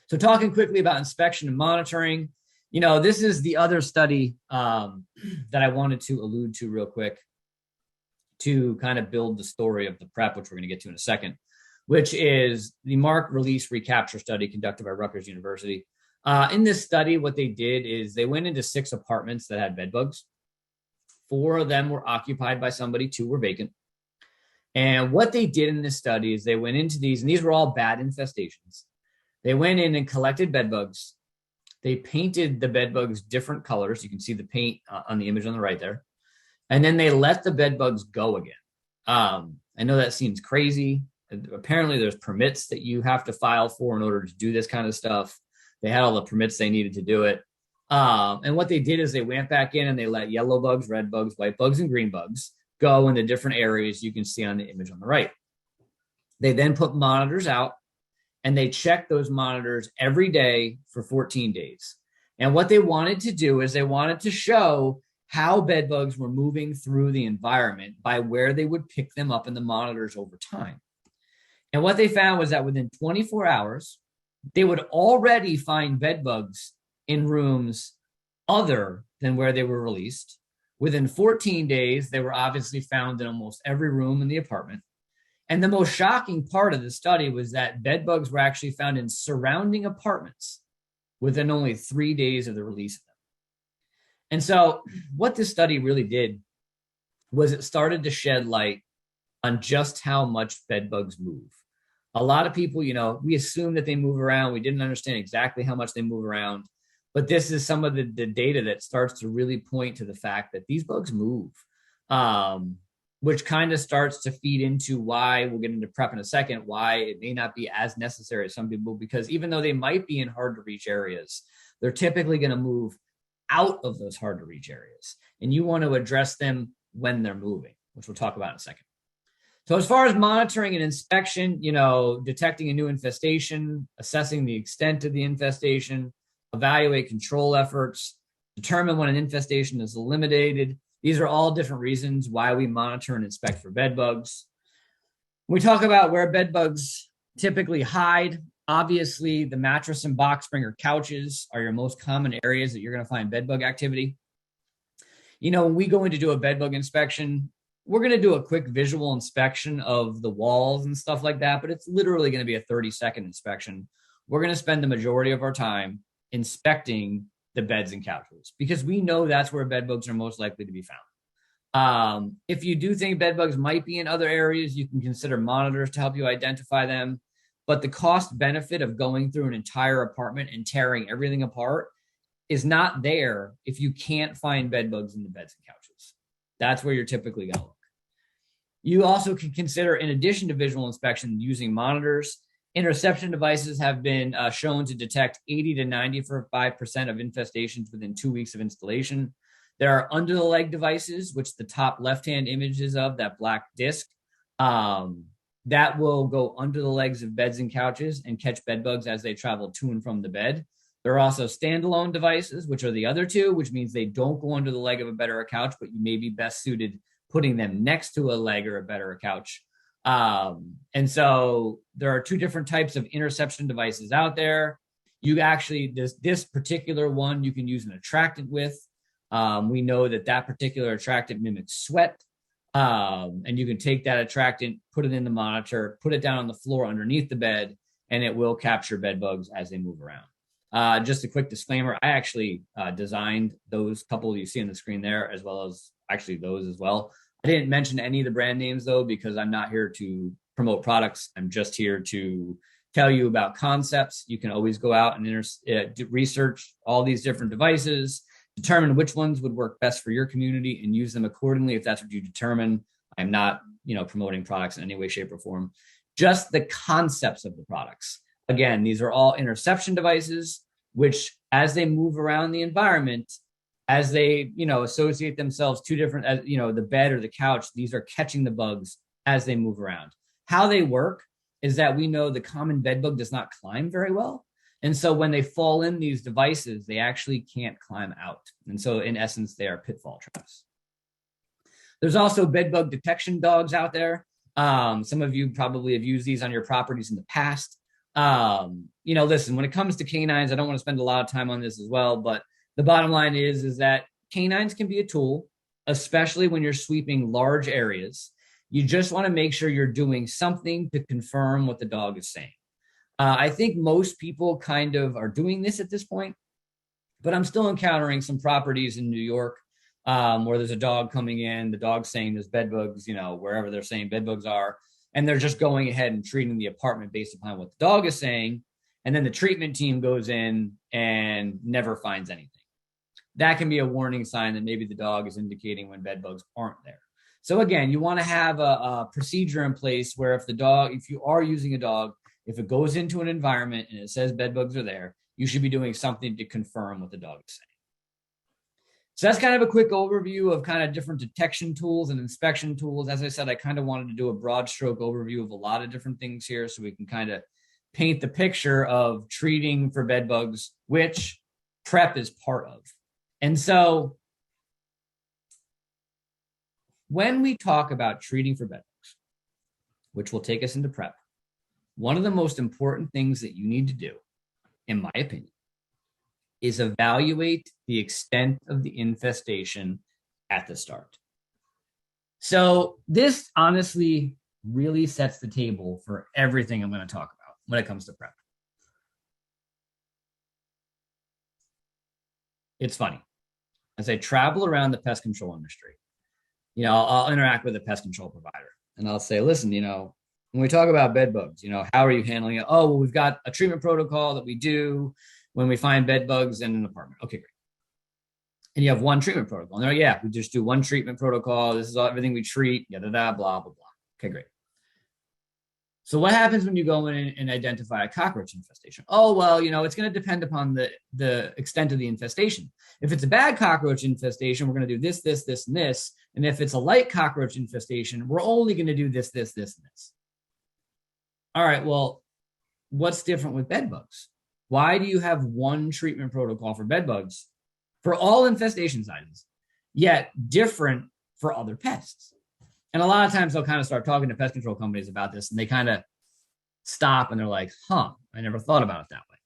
So talking quickly about inspection and monitoring, this is the other study that I wanted to allude to real quick to kind of build the story of the PrEP, which we're going to get to in a second, which is the Mark Release Recapture study conducted by Rutgers University. In this study, what they did is they went into 6 apartments that had bed bugs. 4 of them were occupied by somebody, 2 were vacant. And what they did in this study is they went into these, and these were all bad infestations. They went in and collected bed bugs. They painted the bed bugs different colors. You can see the paint on the image on the right there. And then they let the bed bugs go again. I know that seems crazy. Apparently there's permits that you have to file for in order to do this kind of stuff. They had all the permits they needed to do it. And what they did is they went back in and they let yellow bugs, red bugs, white bugs, and green bugs go in the different areas you can see on the image on the right. They then put monitors out and they checked those monitors every day for 14 days. And what they wanted to do is they wanted to show how bed bugs were moving through the environment by where they would pick them up in the monitors over time. And what they found was that within 24 hours, they would already find bed bugs in rooms other than where they were released. Within 14 days, they were obviously found in almost every room in the apartment. And the most shocking part of the study was that bed bugs were actually found in surrounding apartments within only 3 days of the release of them. And so what this study really did was it started to shed light on just how much bed bugs move. A lot of people, we assume that they move around. We didn't understand exactly how much they move around. But this is some of the data that starts to really point to the fact that these bugs move. which kind of starts to feed into why we'll get into prep in a second, why it may not be as necessary as some people, because even though they might be in hard to reach areas, they're typically going to move out of those hard to reach areas. And you want to address them when they're moving, which we'll talk about in a second. So as far as monitoring and inspection, detecting a new infestation, assessing the extent of the infestation, evaluate control efforts, determine when an infestation is eliminated. These are all different reasons why we monitor and inspect for bed bugs. When we talk about where bed bugs typically hide, obviously the mattress and box spring or couches are your most common areas that you're going to find bed bug activity. When we go in to do a bed bug inspection, we're going to do a quick visual inspection of the walls and stuff like that, but it's literally going to be a 30-second inspection. We're going to spend the majority of our time inspecting the beds and couches because we know that's where bed bugs are most likely to be found. If you do think bed bugs might be in other areas, you can consider monitors to help you identify them. But the cost benefit of going through an entire apartment and tearing everything apart is not there if you can't find bed bugs in the beds and couches. That's where you're typically going to look. You also can consider, in addition to visual inspection, using monitors. Interception devices have been shown to detect 80 to 95% of infestations within 2 weeks of installation. There are under the leg devices, which the top left-hand image is of, that black disc, that will go under the legs of beds and couches and catch bed bugs as they travel to and from the bed. There are also standalone devices, which are the other two, which means they don't go under the leg of a bed or a couch, but you may be best suited putting them next to a leg or a bed or a couch. And so there are two different types of interception devices out there. You actually, this particular one, you can use an attractant with. We know that particular attractant mimics sweat. And you can take that attractant, put it in the monitor, put it down on the floor underneath the bed, and it will capture bed bugs as they move around. Just a quick disclaimer, I actually designed those couple you see on the screen there, as well as actually those as well. I didn't mention any of the brand names though, because I'm not here to promote products. I'm just here to tell you about concepts. You can always go out and research all these different devices, determine which ones would work best for your community and use them accordingly if that's what you determine. I'm not, promoting products in any way, shape, or form. Just the concepts of the products. Again, these are all interception devices, which as they move around the environment, as they, associate themselves to different, the bed or the couch, these are catching the bugs as they move around. How they work is that we know the common bed bug does not climb very well. And so when they fall in these devices, they actually can't climb out. And so in essence, they are pitfall traps. There's also bed bug detection dogs out there. Some of you probably have used these on your properties in the past. Listen, when it comes to canines, I don't want to spend a lot of time on this as well, but the bottom line is that canines can be a tool, especially when you're sweeping large areas. You just want to make sure you're doing something to confirm what the dog is saying. I think most people kind of are doing this at this point, but I'm still encountering some properties in New York where there's a dog coming in, the dog's saying there's bed bugs, wherever they're saying bed bugs are, and they're just going ahead and treating the apartment based upon what the dog is saying. And then the treatment team goes in and never finds anything. That can be a warning sign that maybe the dog is indicating when bed bugs aren't there. So again, you want to have a procedure in place where if you are using a dog, if it goes into an environment and it says bed bugs are there, you should be doing something to confirm what the dog is saying. So that's kind of a quick overview of kind of different detection tools and inspection tools. As I said, I kind of wanted to do a broad stroke overview of a lot of different things here so we can kind of paint the picture of treating for bed bugs, which prep is part of. And so when we talk about treating for bed bugs, which will take us into prep, one of the most important things that you need to do, in my opinion, is evaluate the extent of the infestation at the start. So this honestly really sets the table for everything I'm going to talk about when it comes to prep. It's funny. As I travel around the pest control industry, I'll interact with a pest control provider and I'll say, listen, when we talk about bed bugs, how are you handling it? Oh, well, we've got a treatment protocol that we do when we find bed bugs in an apartment. Okay, great. and you have one treatment protocol. And they're like, yeah, we just do one treatment protocol. This is everything we treat, yada, blah, blah, blah. Okay, great. So what happens when you go in and identify a cockroach infestation? Oh, well, it's going to depend upon the extent of the infestation. If it's a bad cockroach infestation, we're going to do this, this, this, and this. And if it's a light cockroach infestation, we're only going to do this, this, this, and this. All right, well, what's different with bed bugs? Why do you have one treatment protocol for bed bugs for all infestation sizes, yet different for other pests? And a lot of times they'll kind of start talking to pest control companies about this, and they kind of stop and they're like, I never thought about it that way.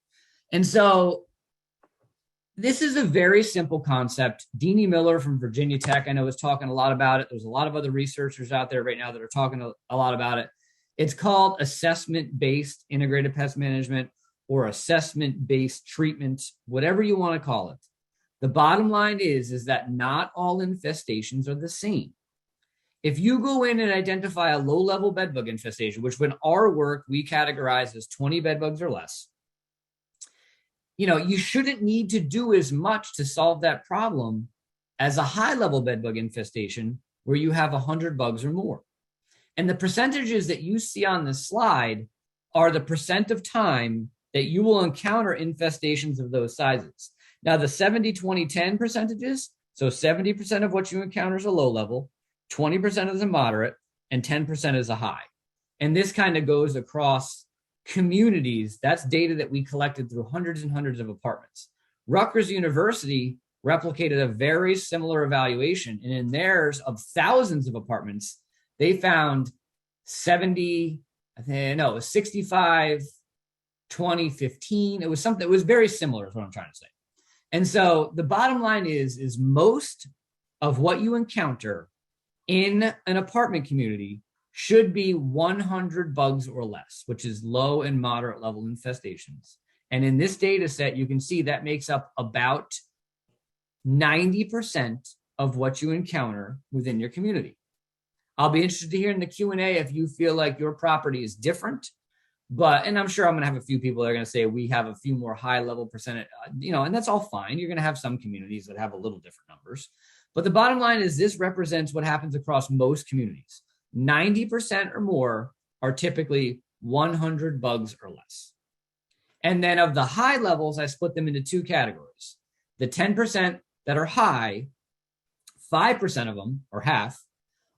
And so this is a very simple concept. Deanie Miller from Virginia Tech, I know, is talking a lot about it. There's a lot of other researchers out there right now that are talking a lot about it. It's called assessment-based integrated pest management or assessment-based treatment, whatever you want to call it. The bottom line is that not all infestations are the same. If you go in and identify a low-level bedbug infestation, which in our work we categorize as 20 bedbugs or less, you shouldn't need to do as much to solve that problem as a high-level bedbug infestation where you have 100 bugs or more. And the percentages that you see on this slide are the percent of time that you will encounter infestations of those sizes. Now, the 70, 20, 10 percentages, so 70% of what you encounter is a low level, 20% is a moderate, and 10% is a high. And this kind of goes across communities. That's data that we collected through hundreds and hundreds of apartments. Rutgers University replicated a very similar evaluation. And in theirs of thousands of apartments, they found 65, 20, 15. It was something that was very similar is what I'm trying to say. And so the bottom line is most of what you encounter in an apartment community should be 100 bugs or less, which is low and moderate level infestations. And in this data set, you can see that makes up about 90% of what you encounter within your community. I'll be interested to hear in the Q&A if you feel like your property is different. And I'm sure I'm going to have a few people that are going to say we have a few more high level percentage, and that's all fine. You're going to have some communities that have a little different numbers. But the bottom line is this represents what happens across most communities. 90% or more are typically 100 bugs or less. And then of the high levels, I split them into two categories. The 10% that are high, 5% of them, or half,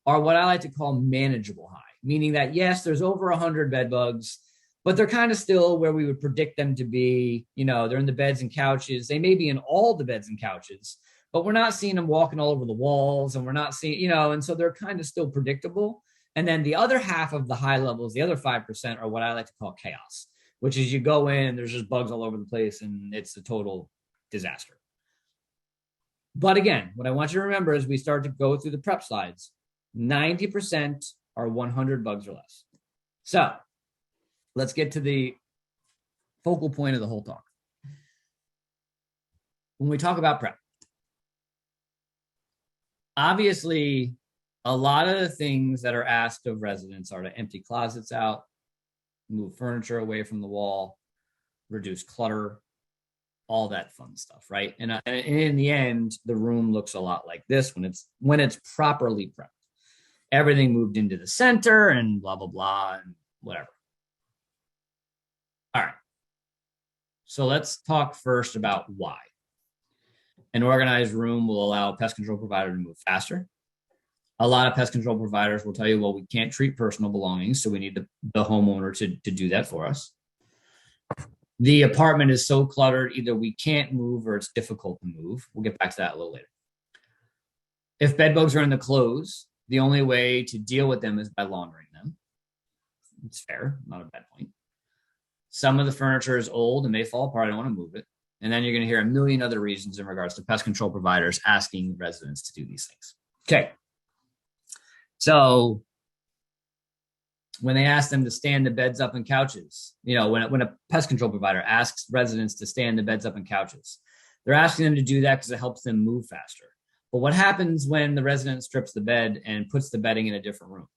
are what I like to call manageable high, meaning that, yes, there's over 100 bed bugs, but they're kind of still where we would predict them to be. They're in the beds and couches. They may be in all the beds and couches, but we're not seeing them walking all over the walls, and we're not seeing, and so they're kind of still predictable. And then the other half of the high levels, the other 5%, are what I like to call chaos, which is you go in and there's just bugs all over the place and it's a total disaster. But again, what I want you to remember as we start to go through the prep slides, 90% are 100 bugs or less. So let's get to the focal point of the whole talk. When we talk about prep, obviously, a lot of the things that are asked of residents are to empty closets out, move furniture away from the wall, reduce clutter, all that fun stuff, right? And in the end, the room looks a lot like this when it's properly prepped. Everything moved into the center and blah, blah, blah, and whatever. All right. So let's talk first about why. An organized room will allow a pest control provider to move faster. A lot of pest control providers will tell you, well, we can't treat personal belongings, so we need the homeowner to do that for us. The apartment is so cluttered, either we can't move or it's difficult to move. We'll get back to that a little later. If bed bugs are in the clothes, the only way to deal with them is by laundering them. It's fair, not a bad point. Some of the furniture is old and may fall apart. I don't want to move it. And then you're going to hear a million other reasons in regards to pest control providers asking residents to do these things. Okay. So when they ask them to stand the beds up and couches, when a pest control provider asks residents to stand the beds up and couches, they're asking them to do that because it helps them move faster. But what happens when the resident strips the bed and puts the bedding in a different room?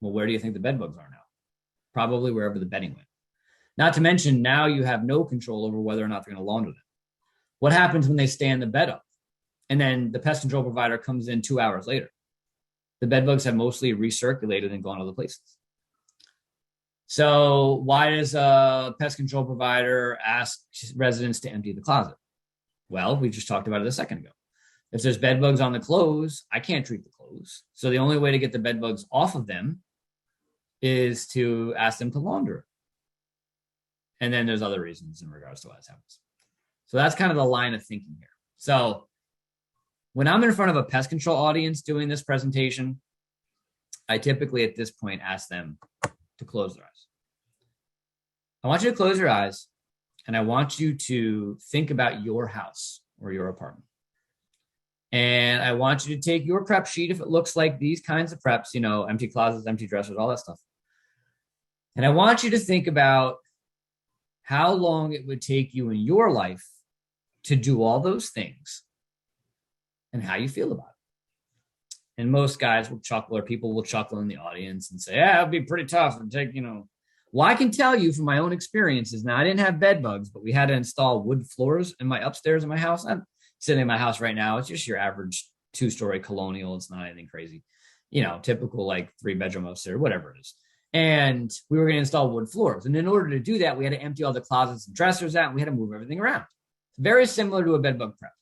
Well, where do you think the bed bugs are now? Probably wherever the bedding went. Not to mention, now you have no control over whether or not they're going to launder them. What happens when they stand the bed up And then the pest control provider comes in 2 hours later. The bed bugs have mostly recirculated and gone other places. So why does a pest control provider ask residents to empty the closet? Well, we just talked about it a second ago. If there's bed bugs on the clothes, I can't treat the clothes. So the only way to get the bed bugs off of them is to ask them to launder. And then there's other reasons in regards to why this happens. So that's kind of the line of thinking here. So when I'm in front of a pest control audience doing this presentation, I typically at this point ask them to close their eyes. I want you to close your eyes and I want you to think about your house or your apartment. And I want you to take your prep sheet if it looks like these kinds of preps, empty closets, empty dressers, all that stuff. And I want you to think about how long it would take you in your life to do all those things and how you feel about it. And most guys will chuckle, or people will chuckle in the audience and say, yeah, it'd be pretty tough and take, Well, I can tell you from my own experiences. Now, I didn't have bed bugs, but we had to install wood floors in my upstairs in my house. I'm sitting in my house right now. It's just your average 2-story colonial. It's not anything crazy, typical like 3-bedroom upstairs, whatever it is. And we were going to install wood floors. And in order to do that, we had to empty all the closets and dressers out. And we had to move everything around. Very similar to a bed bug prep.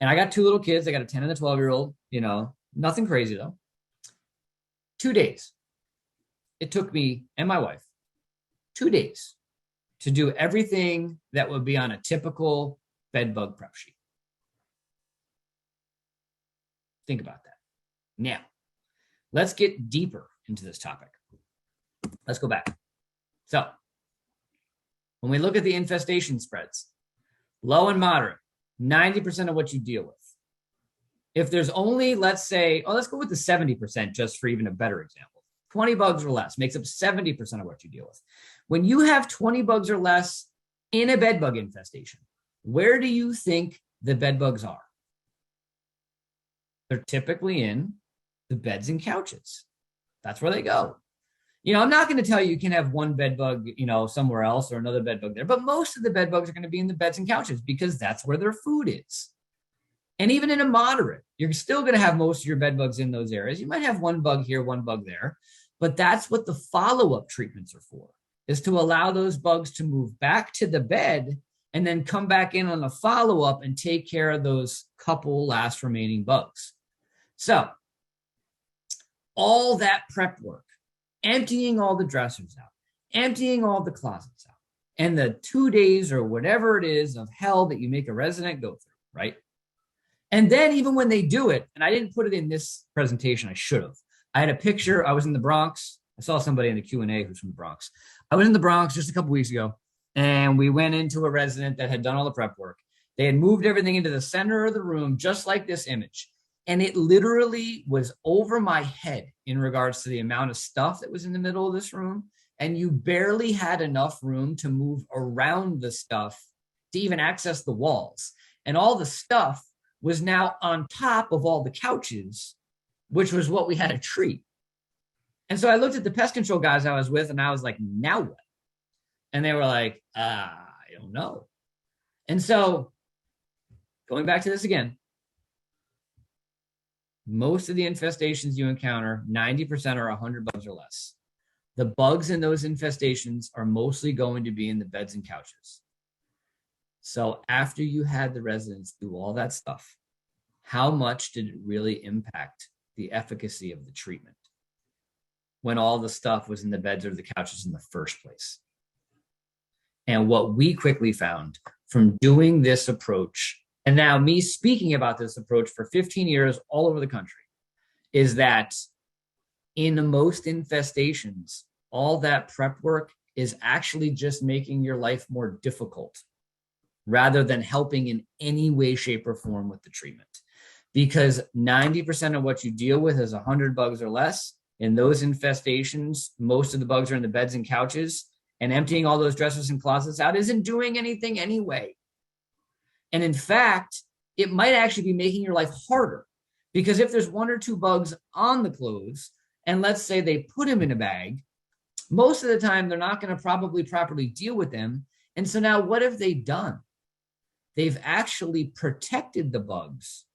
And I got 2 little kids. I got a 10 and a 12-year-old, nothing crazy though. 2 days. It took me and my wife 2 days to do everything that would be on a typical bed bug prep sheet. Think about that. Now, let's get deeper into this topic. Let's go back. So, when we look at the infestation spreads, low and moderate, 90% of what you deal with. If there's only, let's go with the 70% just for even a better example. 20 bugs or less makes up 70% of what you deal with. When you have 20 bugs or less in a bed bug infestation, where do you think the bed bugs are? They're typically in the beds and couches. That's where they go. I'm not going to tell you you can have one bed bug, somewhere else or another bed bug there, but most of the bed bugs are going to be in the beds and couches because that's where their food is. And even in a moderate, you're still going to have most of your bed bugs in those areas. You might have one bug here, one bug there, but that's what the follow-up treatments are for, is to allow those bugs to move back to the bed and then come back in on a follow-up and take care of those couple last remaining bugs. So all that prep work, emptying all the dressers out, emptying all the closets out, and the 2 days or whatever it is of hell that you make a resident go through, right? And then even when they do it, and I didn't put it in this presentation, I should have. I had a picture. I was in the Bronx. I saw somebody in the Q&A who's from the Bronx. I was in the Bronx just a couple weeks ago, and we went into a resident that had done all the prep work. They had moved everything into the center of the room, just like this image. And it literally was over my head in regards to the amount of stuff that was in the middle of this room. And you barely had enough room to move around the stuff to even access the walls. And all the stuff was now on top of all the couches, which was what we had to treat. And so I looked at the pest control guys I was with and I was like, now what? And they were like, I don't know. And so going back to this again, most of the infestations you encounter, 90% are 100 bugs or less. The bugs in those infestations are mostly going to be in the beds and couches. So after you had the residents do all that stuff, how much did it really impact the efficacy of the treatment when all the stuff was in the beds or the couches in the first place? And what we quickly found from doing this approach, and now me speaking about this approach for 15 years all over the country, is that in most infestations, all that prep work is actually just making your life more difficult rather than helping in any way, shape, or form with the treatment. Because 90% of what you deal with is 100 bugs or less. In those infestations, most of the bugs are in the beds and couches, and emptying all those dressers and closets out isn't doing anything anyway. And in fact, it might actually be making your life harder, because if there's 1 or 2 bugs on the clothes, and let's say they put them in a bag, most of the time they're not going to probably properly deal with them. And so now what have they done? They've actually protected the bugs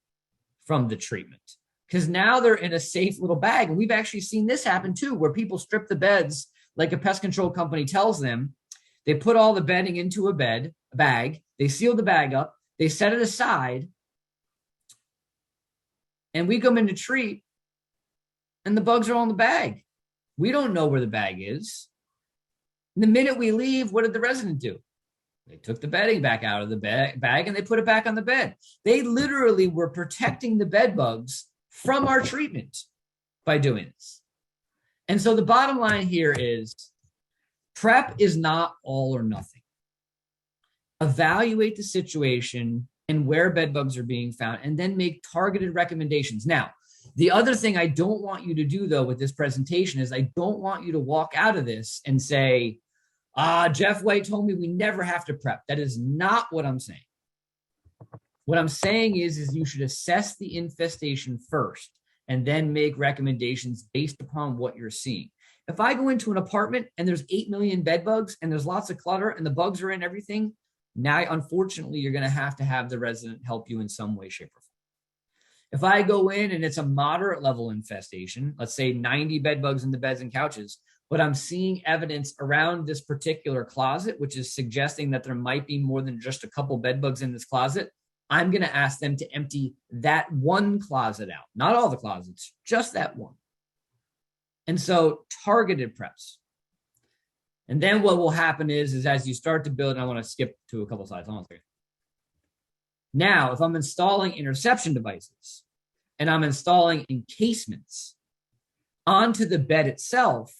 from the treatment because now they're in a safe little bag. And we've actually seen this happen too, where people strip the beds like a pest control company tells them. They put all the bedding into a bag, they seal the bag up, they set it aside, and we come in to treat, and the bugs are all in the bag. We don't know where the bag is. And the minute we leave, what did the resident do? They took the bedding back out of the bag and they put it back on the bed. They literally were protecting the bed bugs from our treatment by doing this. And so the bottom line here is prep is not all or nothing. Evaluate the situation and where bed bugs are being found, and then make targeted recommendations. Now, the other thing I don't want you to do, though, with this presentation is I don't want you to walk out of this and say, Jeff White told me we never have to prep. That is not what I'm saying. What I'm saying is you should assess the infestation first and then make recommendations based upon what you're seeing. If I go into an apartment and there's 8 million bed bugs and there's lots of clutter and the bugs are in everything, now, unfortunately, you're going to have the resident help you in some way, shape, or form. If I go in and it's a moderate level infestation, let's say 90 bed bugs in the beds and couches, but I'm seeing evidence around this particular closet, which is suggesting that there might be more than just a couple bed bugs in this closet, I'm going to ask them to empty that one closet out, not all the closets, just that one. And so targeted preps. And then what will happen is as you start to build, and I want to skip to a couple slides. Hold on a second. Now, if I'm installing interception devices and I'm installing encasements onto the bed itself,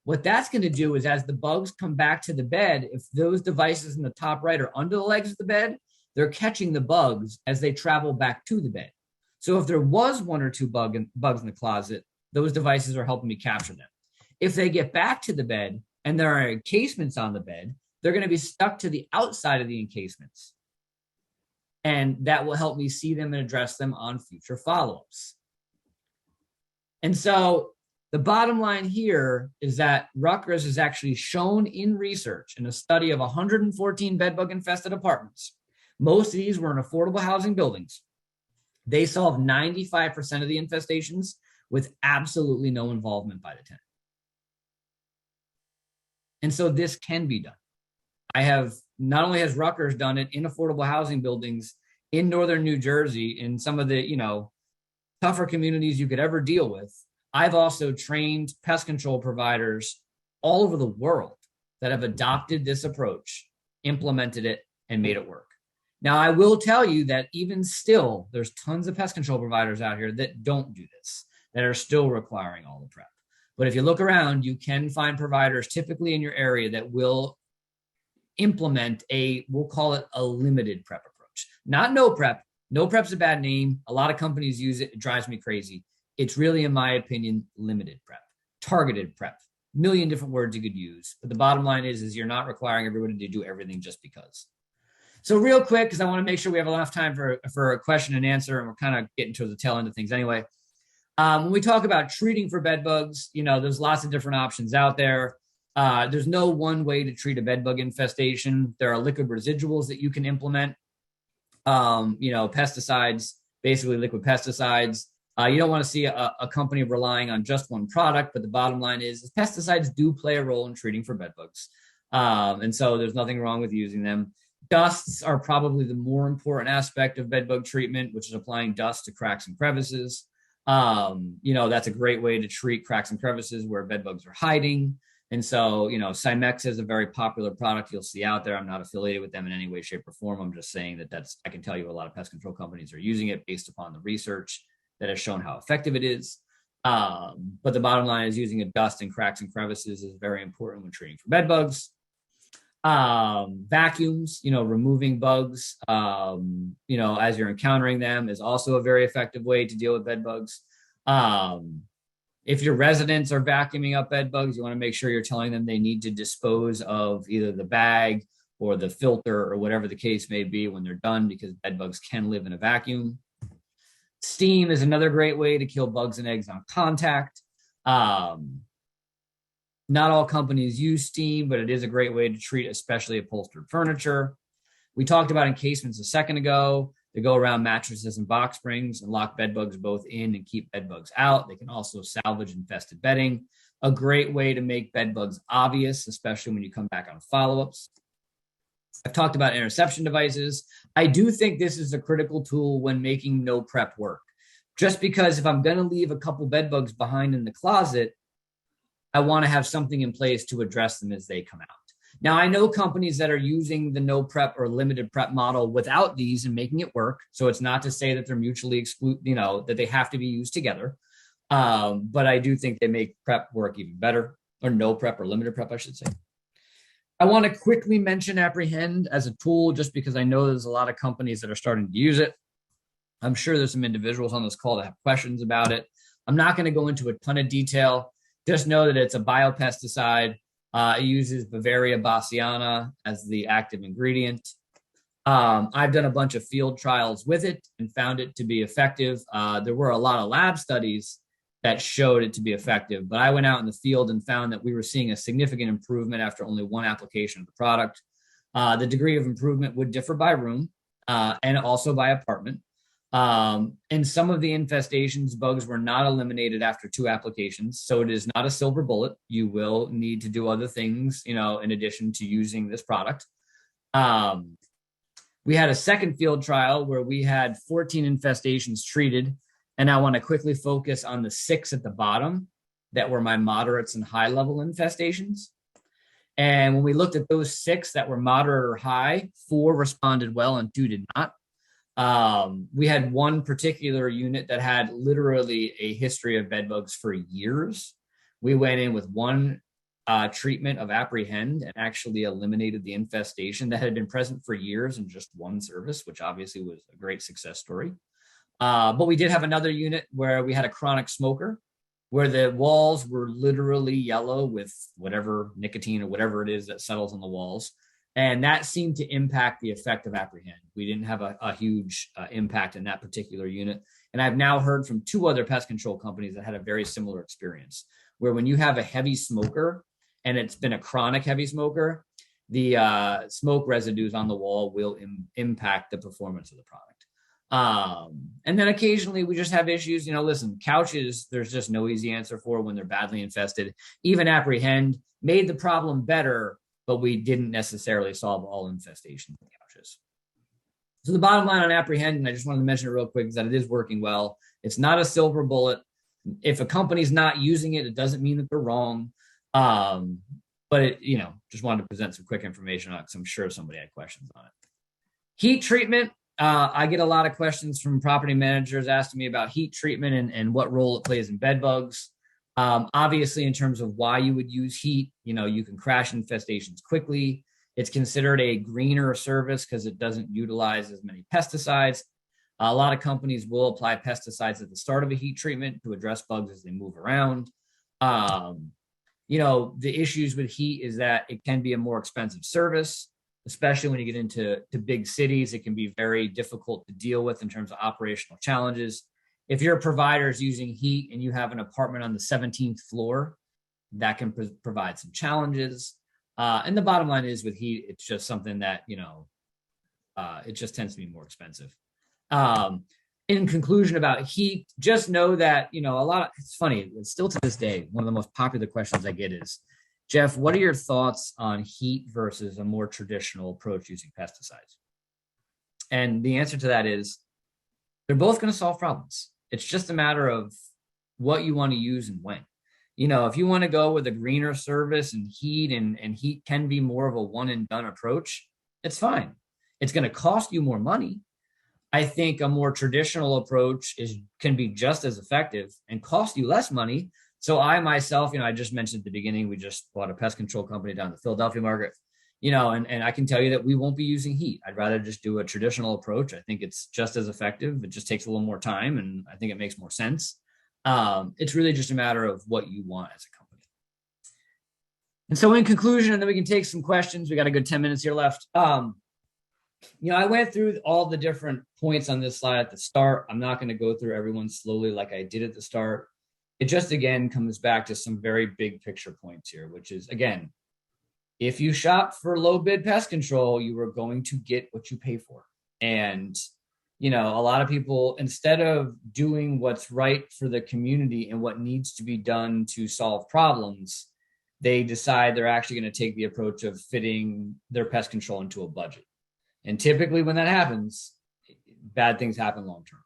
what that's going to do is as the bugs come back to the bed, if those devices in the top right are under the legs of the bed, they're catching the bugs as they travel back to the bed. So if there was one or two bugs in the closet, those devices are helping me capture them. If they get back to the bed and there are encasements on the bed, they're going to be stuck to the outside of the encasements. And that will help me see them and address them on future follow-ups. And so the bottom line here is that Rutgers has actually shown in research in a study of 114 bedbug infested apartments. Most of these were in affordable housing buildings. They solved 95% of the infestations with absolutely no involvement by the tenant. And so this can be done. Not only has Rutgers done it in affordable housing buildings in northern New Jersey, in some of the, tougher communities you could ever deal with. I've also trained pest control providers all over the world that have adopted this approach, implemented it, and made it work. Now, I will tell you that even still, there's tons of pest control providers out here that don't do this, that are still requiring all the prep. But if you look around, you can find providers typically in your area that will implement we'll call it a limited prep approach. Not no prep. No prep's a bad name. A lot of companies use it. It drives me crazy. It's really, in my opinion, limited prep, targeted prep, a million different words you could use. But the bottom line is you're not requiring everybody to do everything just because. So real quick, because I want to make sure we have enough time for a question and answer, and we're kind of getting to the tail end of things anyway. When we talk about treating for bed bugs, there's lots of different options out there. There's no one way to treat a bed bug infestation. There are liquid residuals that you can implement. Pesticides, basically liquid pesticides. You don't want to see a company relying on just one product, but the bottom line is pesticides do play a role in treating for bed bugs. And so there's nothing wrong with using them. Dusts are probably the more important aspect of bed bug treatment, which is applying dust to cracks and crevices. That's a great way to treat cracks and crevices where bed bugs are hiding. And so, Cymex is a very popular product you'll see out there. I'm not affiliated with them in any way, shape, or form. I'm just saying I can tell you a lot of pest control companies are using it based upon the research that has shown how effective it is. But the bottom line is using a dust in cracks and crevices is very important when treating for bed bugs. Vacuums, removing bugs, as you're encountering them is also a very effective way to deal with bed bugs. If your residents are vacuuming up bed bugs, you want to make sure you're telling them they need to dispose of either the bag or the filter or whatever the case may be when they're done, because bed bugs can live in a vacuum. Steam is another great way to kill bugs and eggs on contact. Not all companies use steam, but it is a great way to treat especially upholstered furniture. We talked about encasements a second ago. They go around mattresses and box springs and lock bed bugs both in and keep bed bugs out. They can also salvage infested bedding. A great way to make bed bugs obvious, especially when you come back on follow-ups. I've talked about interception devices. I do think this is a critical tool when making no prep work. Just because if I'm going to leave a couple bed bugs behind in the closet, I want to have something in place to address them as they come out. Now, I know companies that are using the no prep or limited prep model without these and making it work. So it's not to say that they're mutually exclusive, that they have to be used together. But I do think they make prep work even better, or no prep or limited prep, I should say. I want to quickly mention Apprehend as a tool just because I know there's a lot of companies that are starting to use it. I'm sure there's some individuals on this call that have questions about it. I'm not going to go into a ton of detail. Just know that it's a biopesticide. It uses Bavaria bassiana as the active ingredient. I've done a bunch of field trials with it and found it to be effective. There were a lot of lab studies that showed it to be effective, but I went out in the field and found that we were seeing a significant improvement after only one application of the product. The degree of improvement would differ by room and also by apartment. And some of the infestations, bugs were not eliminated after 2 applications. So it is not a silver bullet. You will need to do other things, in addition to using this product. We had a second field trial where we had 14 infestations treated. And I want to quickly focus on the 6 at the bottom that were my moderates and high level infestations. And when we looked at those 6 that were moderate or high, 4 responded well and 2 did not. We had one particular unit that had literally a history of bed bugs for years. We went in with one treatment of Apprehend and actually eliminated the infestation that had been present for years in just one service, which obviously was a great success story. But we did have another unit where we had a chronic smoker where the walls were literally yellow with whatever nicotine or whatever it is that settles on the walls. And that seemed to impact the effect of Apprehend. We didn't have a huge impact in that particular unit. And I've now heard from 2 other pest control companies that had a very similar experience, where when you have a heavy smoker and it's been a chronic heavy smoker, the smoke residues on the wall will impact the performance of the product. And then occasionally we just have issues, listen, couches, there's just no easy answer for when they're badly infested. Even Apprehend made the problem better, but we didn't necessarily solve all infestations in couches. So the bottom line on Apprehend, and I just wanted to mention it real quick, is that it is working well. It's not a silver bullet. If a company's not using it, it doesn't mean that they're wrong. But it, just wanted to present some quick information on it because I'm sure somebody had questions on it. Heat treatment. I get a lot of questions from property managers asking me about heat treatment and what role it plays in bed bugs. Obviously, in terms of why you would use heat, you can crash infestations quickly. It's considered a greener service because it doesn't utilize as many pesticides. A lot of companies will apply pesticides at the start of a heat treatment to address bugs as they move around. The issues with heat is that it can be a more expensive service, especially when you get into big cities. It can be very difficult to deal with in terms of operational challenges. If your provider is using heat and you have an apartment on the 17th floor, that can provide some challenges. And the bottom line is with heat, it's just something that, it just tends to be more expensive. In conclusion about heat, just know that, it's funny, it's still to this day, one of the most popular questions I get is, Jeff, what are your thoughts on heat versus a more traditional approach using pesticides? And the answer to that is they're both going to solve problems. It's just a matter of what you want to use and when. If you want to go with a greener service and heat and heat can be more of a one and done approach, it's fine. It's going to cost you more money. I think a more traditional approach can be just as effective and cost you less money. So I myself, I just mentioned at the beginning, we just bought a pest control company down in the Philadelphia market, and I can tell you that we won't be using heat. I'd rather just do a traditional approach. I think it's just as effective. It just takes a little more time, and I think it makes more sense. It's really just a matter of what you want as a company. And so in conclusion, and then we can take some questions. We got a good 10 minutes here left. I went through all the different points on this slide at the start. I'm not going to go through everyone slowly like I did at the start. It just, again, comes back to some very big picture points here, which is, again, if you shop for low bid pest control, you are going to get what you pay for. And, a lot of people, instead of doing what's right for the community and what needs to be done to solve problems, they decide they're actually going to take the approach of fitting their pest control into a budget. And typically, when that happens, bad things happen long term.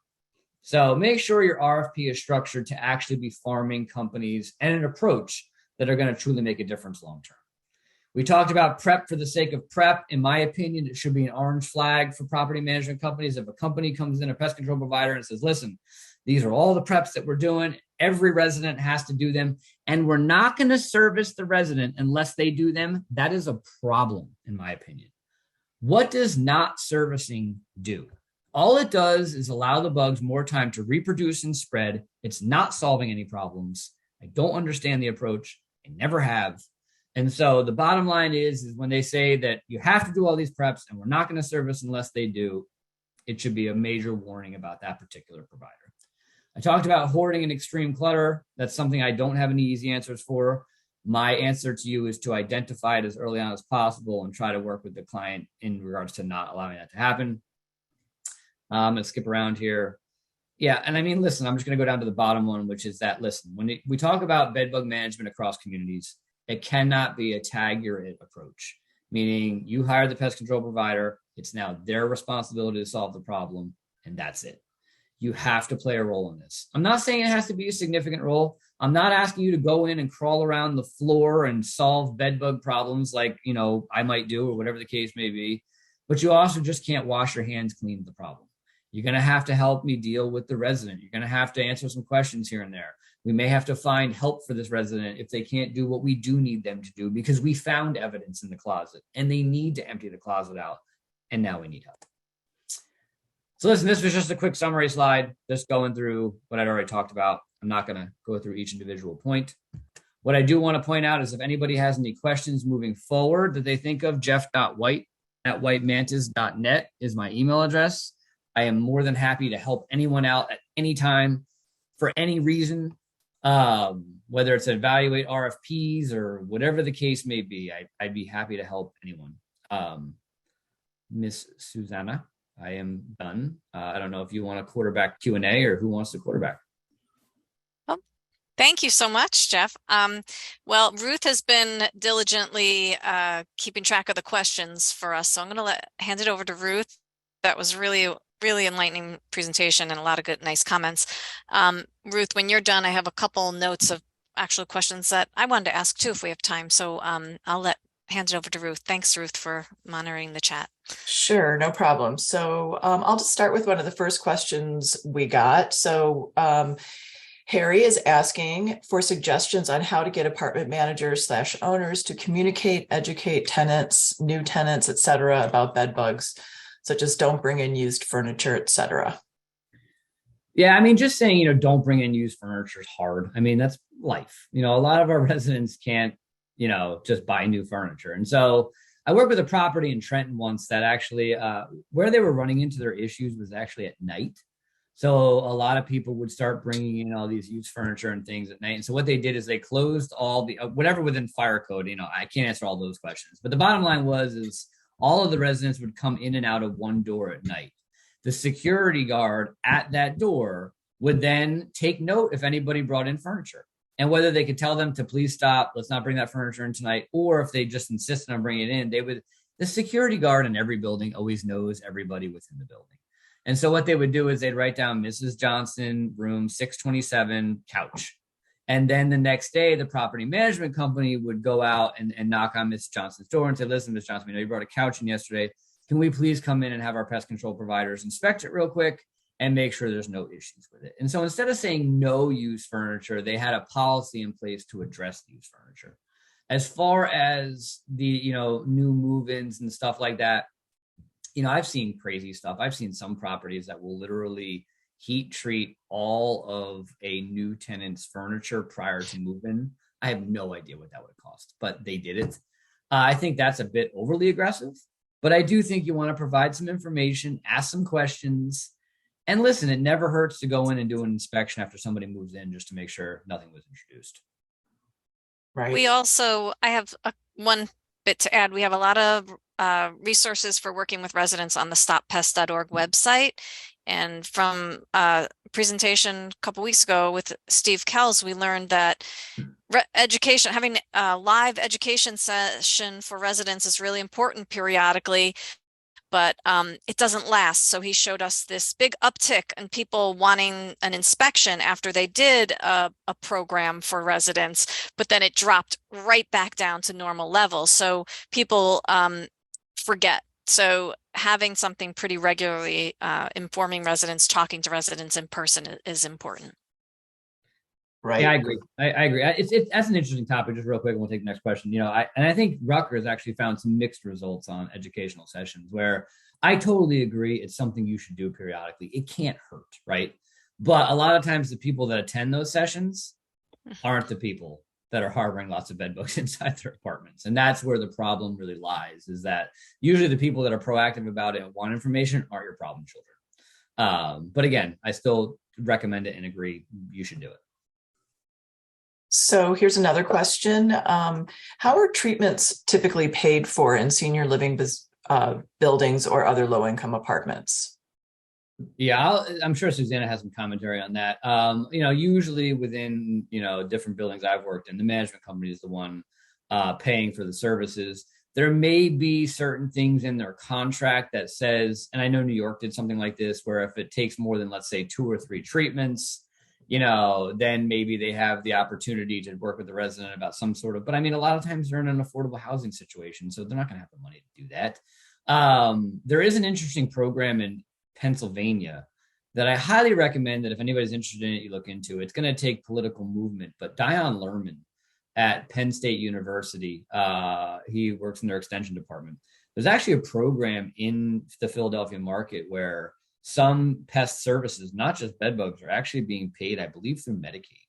So make sure your RFP is structured to actually be farming companies and an approach that are going to truly make a difference long term. We talked about prep for the sake of prep. In my opinion, it should be an orange flag for property management companies. If a company comes in, a pest control provider, and says, listen, these are all the preps that we're doing. Every resident has to do them. And we're not going to service the resident unless they do them. That is a problem, in my opinion. What does not servicing do? All it does is allow the bugs more time to reproduce and spread. It's not solving any problems. I don't understand the approach. I never have. And so the bottom line is when they say that you have to do all these preps and we're not going to service unless they do, it should be a major warning about that particular provider. I talked about hoarding and extreme clutter. That's something I don't have any easy answers for. My answer to you is to identify it as early on as possible and try to work with the client in regards to not allowing that to happen. I'm going to skip around here. Yeah, and I mean, listen, I'm just going to go down to the bottom one, which is that, listen, when we talk about bed bug management across communities, it cannot be a tag your it approach, meaning you hire the pest control provider. It's now their responsibility to solve the problem, and that's it. You have to play a role in this. I'm not saying it has to be a significant role. I'm not asking you to go in and crawl around the floor and solve bed bug problems like, I might do or whatever the case may be, but you also just can't wash your hands clean of the problem. You're going to have to help me deal with the resident. You're going to have to answer some questions here and there. We may have to find help for this resident if they can't do what we do need them to do because we found evidence in the closet and they need to empty the closet out. And now we need help. So listen, this was just a quick summary slide, just going through what I'd already talked about. I'm not going to go through each individual point. What I do want to point out is if anybody has any questions moving forward that they think of, jeff.white@whitemantis.net is my email address. I am more than happy to help anyone out at any time for any reason, whether it's evaluate RFPs or whatever the case may be. I'd be happy to help anyone. Miss Susanna, I am done. I don't know if you want a quarterback Q&A or who wants to quarterback. Well, thank you so much, Jeff. Well, Ruth has been diligently keeping track of the questions for us, so I'm going to hand it over to Ruth. That was really enlightening presentation and a lot of good, nice comments. Ruth, when you're done, I have a couple notes of actual questions that I wanted to ask too, if we have time. So I'll hand it over to Ruth. Thanks, Ruth, for monitoring the chat. Sure, no problem. So I'll just start with one of the first questions we got. So Harry is asking for suggestions on how to get apartment managers/owners to communicate, educate tenants, new tenants, etc., about bed bugs, such as don't bring in used furniture, etc. Yeah, I mean, just saying, don't bring in used furniture is hard. I mean, that's life. A lot of our residents can't, just buy new furniture. And so I worked with a property in Trenton once that actually, where they were running into their issues was actually at night. So a lot of people would start bringing in all these used furniture and things at night. And so what they did is they closed all the, whatever within fire code, I can't answer all those questions. But the bottom line is all of the residents would come in and out of one door at night. The security guard at that door would then take note if anybody brought in furniture and whether they could tell them to please stop, let's not bring that furniture in tonight, or if they just insisted on bringing it in, the security guard in every building always knows everybody within the building. And so what they would do is they'd write down Mrs. Johnson, room 627, couch. And then the next day, the property management company would go out and knock on Miss Johnson's door and say, listen, Miss Johnson, we know you brought a couch in yesterday. Can we please come in and have our pest control providers inspect it real quick and make sure there's no issues with it? And so instead of saying no used furniture, they had a policy in place to address the used furniture. As far as the, new move-ins and stuff like that, I've seen crazy stuff. I've seen some properties that will literally heat treat all of a new tenant's furniture prior to move-in. I have no idea what that would cost, but they did it. I think that's a bit overly aggressive, but I do think you want to provide some information, ask some questions, and listen, it never hurts to go in and do an inspection after somebody moves in just to make sure nothing was introduced. Right. I have one bit to add. We have a lot of resources for working with residents on the stoppest.org website. And from a presentation a couple weeks ago with Steve Kells, we learned that education, having a live education session for residents is really important periodically, but it doesn't last. So he showed us this big uptick in people wanting an inspection after they did a program for residents, but then it dropped right back down to normal levels. So people forget. So having something pretty regularly, informing residents, talking to residents in person is important. Right. Yeah, I agree. I agree. It's that's an interesting topic. Just real quick, and we'll take the next question. I think Rutgers actually found some mixed results on educational sessions where I totally agree it's something you should do periodically. It can't hurt, right? But a lot of times the people that attend those sessions aren't the people that are harboring lots of bed bugs inside their apartments. And that's where the problem really lies, is that usually the people that are proactive about it and want information aren't your problem children. But again, I still recommend it and agree you should do it. So here's another question. How are treatments typically paid for in senior living buildings or other low-income apartments? Yeah, I'm sure Susanna has some commentary on that. Usually within, different buildings I've worked in, the management company is the one paying for the services. There may be certain things in their contract that says, and I know New York did something like this, where if it takes more than, let's say, 2 or 3 treatments, then maybe they have the opportunity to work with the resident about some sort of, but I mean, a lot of times they're in an affordable housing situation, so they're not going to have the money to do that. There is an interesting program in Pennsylvania that I highly recommend that if anybody's interested in it, you look into. It's going to take political movement, but Dion Lerman at Penn State University, he works in their extension department. There's actually a program in the Philadelphia market where some pest services, not just bed bugs, are actually being paid, I believe, through Medicaid.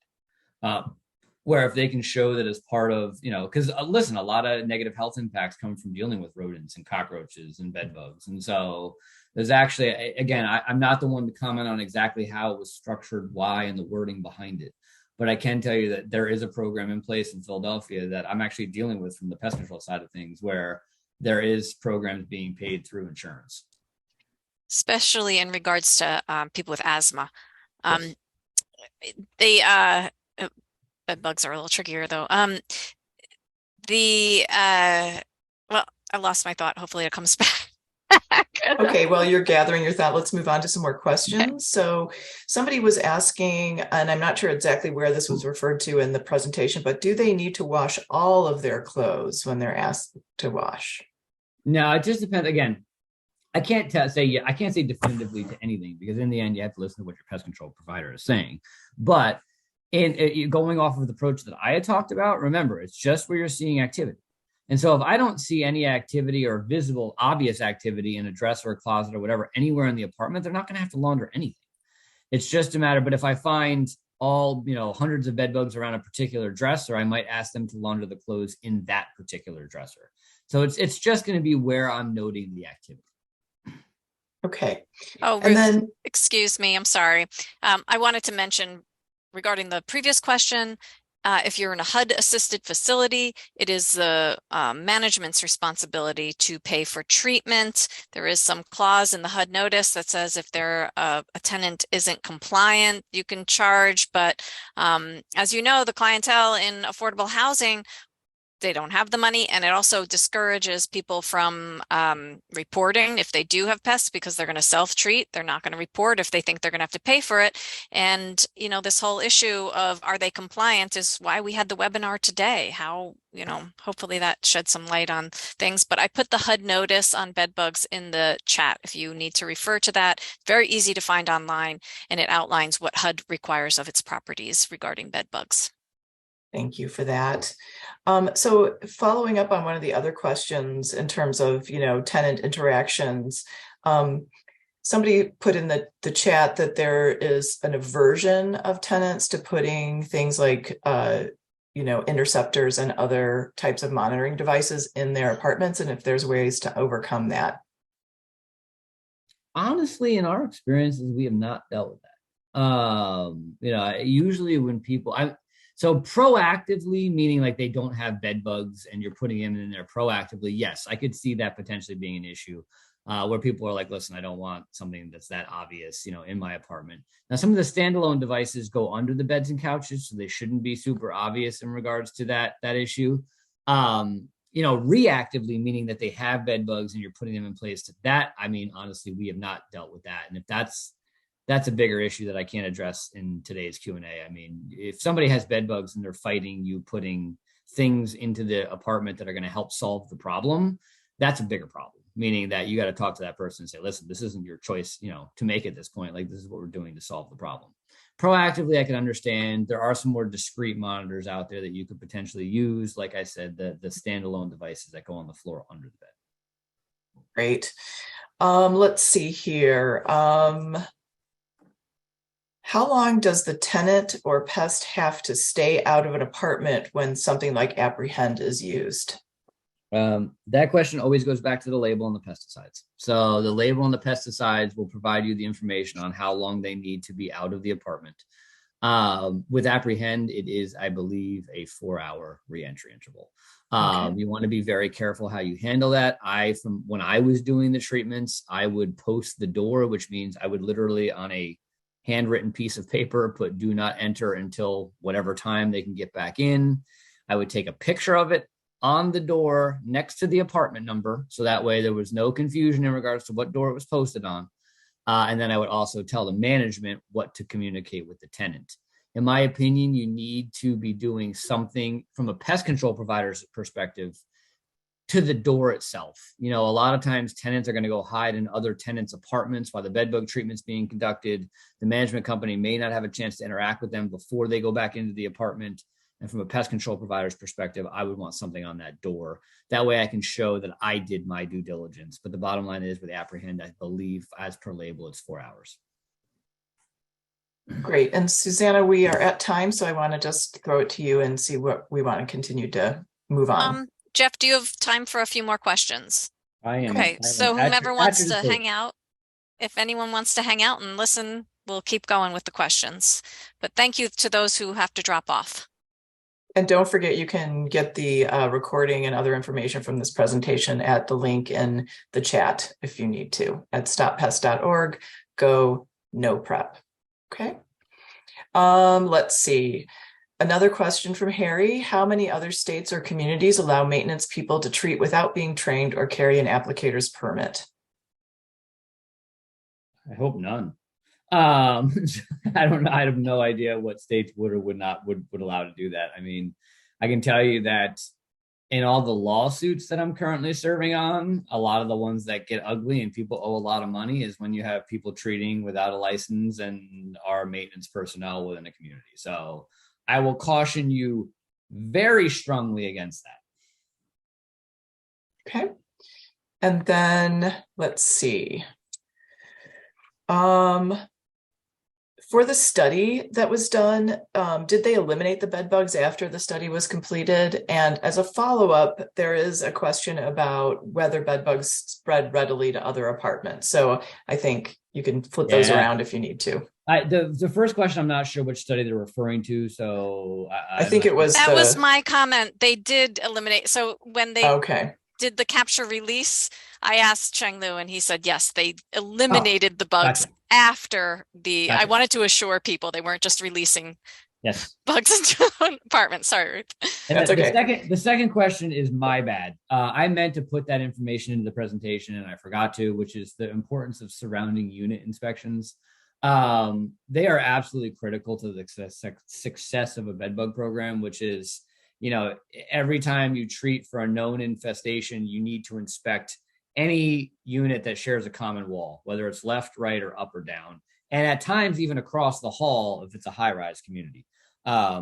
Where if they can show that as part of, because listen, a lot of negative health impacts come from dealing with rodents and cockroaches and bed bugs. And so there's actually, again, I'm not the one to comment on exactly how it was structured, why, and the wording behind it. But I can tell you that there is a program in place in Philadelphia that I'm actually dealing with from the pest control side of things, where there is programs being paid through insurance. Especially in regards to people with asthma. Yes. Bed bugs are a little trickier though. Well, I lost my thought. Hopefully it comes back. Okay, well, you're gathering your thought. Let's move on to some more questions. Okay. So somebody was asking, and I'm not sure exactly where this was referred to in the presentation, but do they need to wash all of their clothes when they're asked to wash? No, it just depends. Again, I can't say definitively to anything, because in the end, you have to listen to what your pest control provider is saying. But going off of the approach that I had talked about, remember, it's just where you're seeing activity. And so if I don't see any activity or visible, obvious activity in a dresser or closet or whatever, anywhere in the apartment, they're not going to have to launder anything. It's just a matter. But if I find all, hundreds of bed bugs around a particular dresser, I might ask them to launder the clothes in that particular dresser. So it's just going to be where I'm noting the activity. Okay. Oh, Ruth, excuse me. I'm sorry. I wanted to mention regarding the previous question, if you're in a HUD-assisted facility, it is the management's responsibility to pay for treatment. There is some clause in the HUD notice that says if a tenant isn't compliant, you can charge. But as you know, the clientele in affordable housing, they don't have the money, and it also discourages people from reporting if they do have pests, because they're going to self-treat. They're not going to report if they think they're going to have to pay for it. And this whole issue of are they compliant is why we had the webinar today. How hopefully that sheds some light on things. But I put the HUD notice on bed bugs in the chat if you need to refer to that. Very easy to find online, and it outlines what HUD requires of its properties regarding bed bugs. Thank you for that. So following up on one of the other questions in terms of, tenant interactions, somebody put in the chat that there is an aversion of tenants to putting things like, interceptors and other types of monitoring devices in their apartments, and if there's ways to overcome that. Honestly, in our experiences, we have not dealt with that. Usually when people, so proactively, meaning like they don't have bed bugs and you're putting them in there proactively, yes, I could see that potentially being an issue. where people are like, listen, I don't want something that's that obvious, in my apartment. Now, some of the standalone devices go under the beds and couches, so they shouldn't be super obvious in regards to that issue. Reactively, meaning that they have bed bugs and you're putting them in place to that. I mean, honestly, we have not dealt with that. And if that's a bigger issue that I can't address in today's Q&A. I mean, if somebody has bed bugs and they're fighting you putting things into the apartment that are going to help solve the problem, that's a bigger problem, meaning that you got to talk to that person and say, listen, this isn't your choice, to make at this point. Like, this is what we're doing to solve the problem. Proactively, I can understand there are some more discrete monitors out there that you could potentially use. Like I said, the standalone devices that go on the floor under the bed. Great. Let's see here. How long does the tenant or pest have to stay out of an apartment when something like apprehend is used? That question always goes back to the label on the pesticides. So the label on the pesticides will provide you the information on how long they need to be out of the apartment. With apprehend, it is, I believe, a 4-hour reentry interval. Okay. You want to be very careful how you handle that. From when I was doing the treatments, I would post the door, which means I would literally on a handwritten piece of paper put do not enter until whatever time they can get back in. I would take a picture of it on the door next to the apartment number, so that way there was no confusion in regards to what door it was posted on. And then I would also tell the management what to communicate with the tenant. In my opinion, you need to be doing something from a pest control provider's perspective to the door itself. A lot of times tenants are going to go hide in other tenants' apartments while the bed bug treatment's being conducted. The management company may not have a chance to interact with them before they go back into the apartment. And from a pest control provider's perspective, I would want something on that door. That way I can show that I did my due diligence. But the bottom line is with apprehend, I believe as per label, it's 4 hours. Great. And Susanna, we are at time, so I want to just throw it to you and see what we want to continue to move on. Jeff, do you have time for a few more questions? I am. Okay, so whomever wants to hang out, if anyone wants to hang out and listen, we'll keep going with the questions. But thank you to those who have to drop off. And don't forget, you can get the recording and other information from this presentation at the link in the chat if you need to at stoppest.org. Go no prep. Okay. Let's see. Another question from Harry. How many other states or communities allow maintenance people to treat without being trained or carry an applicator's permit? I hope none. I don't know. I have no idea what states would or would not would allow to do that. I mean, I can tell you that in all the lawsuits that I'm currently serving on, a lot of the ones that get ugly and people owe a lot of money is when you have people treating without a license and are maintenance personnel within a community. So I will caution you very strongly against that. Okay. And then let's see. For the study that was done, did they eliminate the bed bugs after the study was completed? And as a follow-up, there is a question about whether bed bugs spread readily to other apartments. So I think you can flip those around if you need to. The first question, I'm not sure which study they're referring to. So I think it was that was my comment. They did eliminate. So when they did the capture release, I asked Cheng Lu and he said, yes, they eliminated the bugs after the, I wanted to assure people they weren't just releasing bugs into an apartment. Sorry, Ruth. And that's okay. The second question is my bad. I meant to put that information into the presentation and I forgot to, which is the importance of surrounding unit inspections. They are absolutely critical to the success of a bed bug program, which is, every time you treat for a known infestation, you need to inspect any unit that shares a common wall, whether it's left, right, or up or down. And at times, even across the hall, if it's a high-rise community.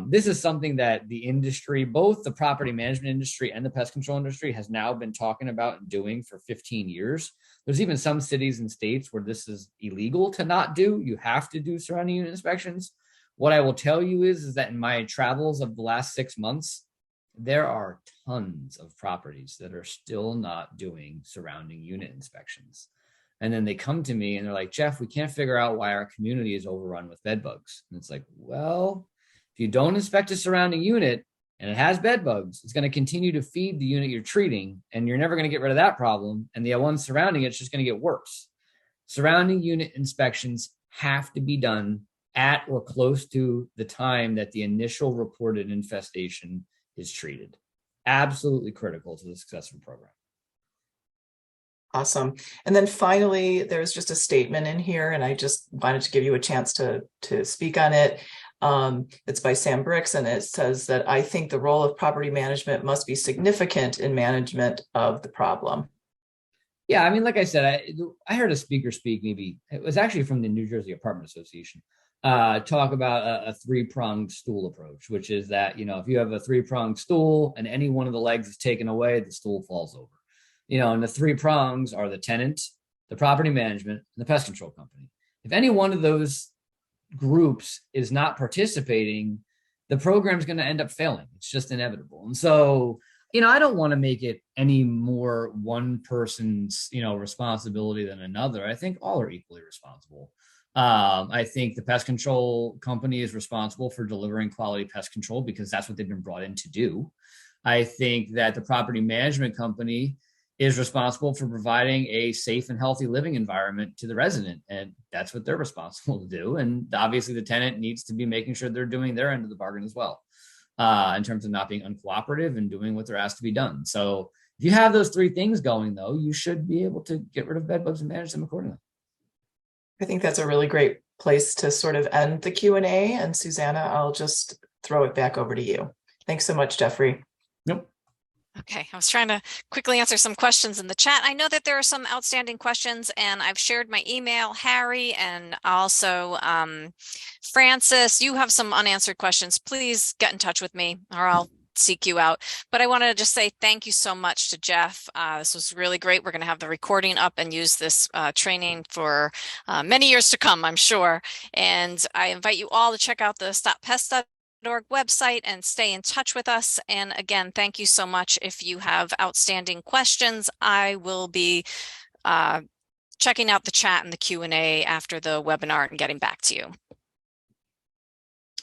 This is something that the industry, both the property management industry and the pest control industry, has now been talking about and doing for 15 years. There's even some cities and states where this is illegal to not do. You have to do surrounding unit inspections. What I will tell you is that in my travels of the last 6 months, there are tons of properties that are still not doing surrounding unit inspections. And then they come to me and they're like, Jeff, we can't figure out why our community is overrun with bed bugs. And it's like, well, if you don't inspect a surrounding unit, and it has bed bugs, it's going to continue to feed the unit you're treating, and you're never going to get rid of that problem. And the one surrounding it's just going to get worse. Surrounding unit inspections have to be done at or close to the time that the initial reported infestation is treated. Absolutely critical to the success of the program. Awesome. And then finally, there's just a statement in here, and I just wanted to give you a chance to speak on it. It's by Sam Bricks, and it says that I think the role of property management must be significant in management of the problem. Yeah, I mean, like I said, I heard a speaker speak, maybe it was actually from the New Jersey Apartment Association, talk about a three-pronged stool approach, which is that, if you have a three-pronged stool and any one of the legs is taken away, the stool falls over. And the three prongs are the tenant, the property management, and the pest control company. If any one of those groups is not participating, the program is going to end up failing. It's just inevitable. And so, I don't want to make it any more one person's, responsibility than another. I think all are equally responsible. I think the pest control company is responsible for delivering quality pest control because that's what they've been brought in to do. I think that the property management company is responsible for providing a safe and healthy living environment to the resident. And that's what they're responsible to do. And obviously the tenant needs to be making sure they're doing their end of the bargain as well, in terms of not being uncooperative and doing what they're asked to be done. So if you have those three things going, though, you should be able to get rid of bed bugs and manage them accordingly. I think that's a really great place to sort of end the Q&A. And Susanna, I'll just throw it back over to you. Thanks so much, Jeffrey. Nope. Okay, I was trying to quickly answer some questions in the chat. I know that there are some outstanding questions, and I've shared my email, Harry, and also Francis. You have some unanswered questions. Please get in touch with me, or I'll seek you out. But I want to just say thank you so much to Jeff. This was really great. We're going to have the recording up and use this training for many years to come, I'm sure. And I invite you all to check out the StopPest.org website and stay in touch with us. And again, thank you so much. If you have outstanding questions, I will be checking out the chat and the Q&A after the webinar and getting back to you.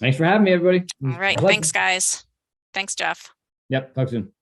Thanks for having me, everybody. All right. Thanks, guys. Thanks, Jeff. Yep. Talk soon.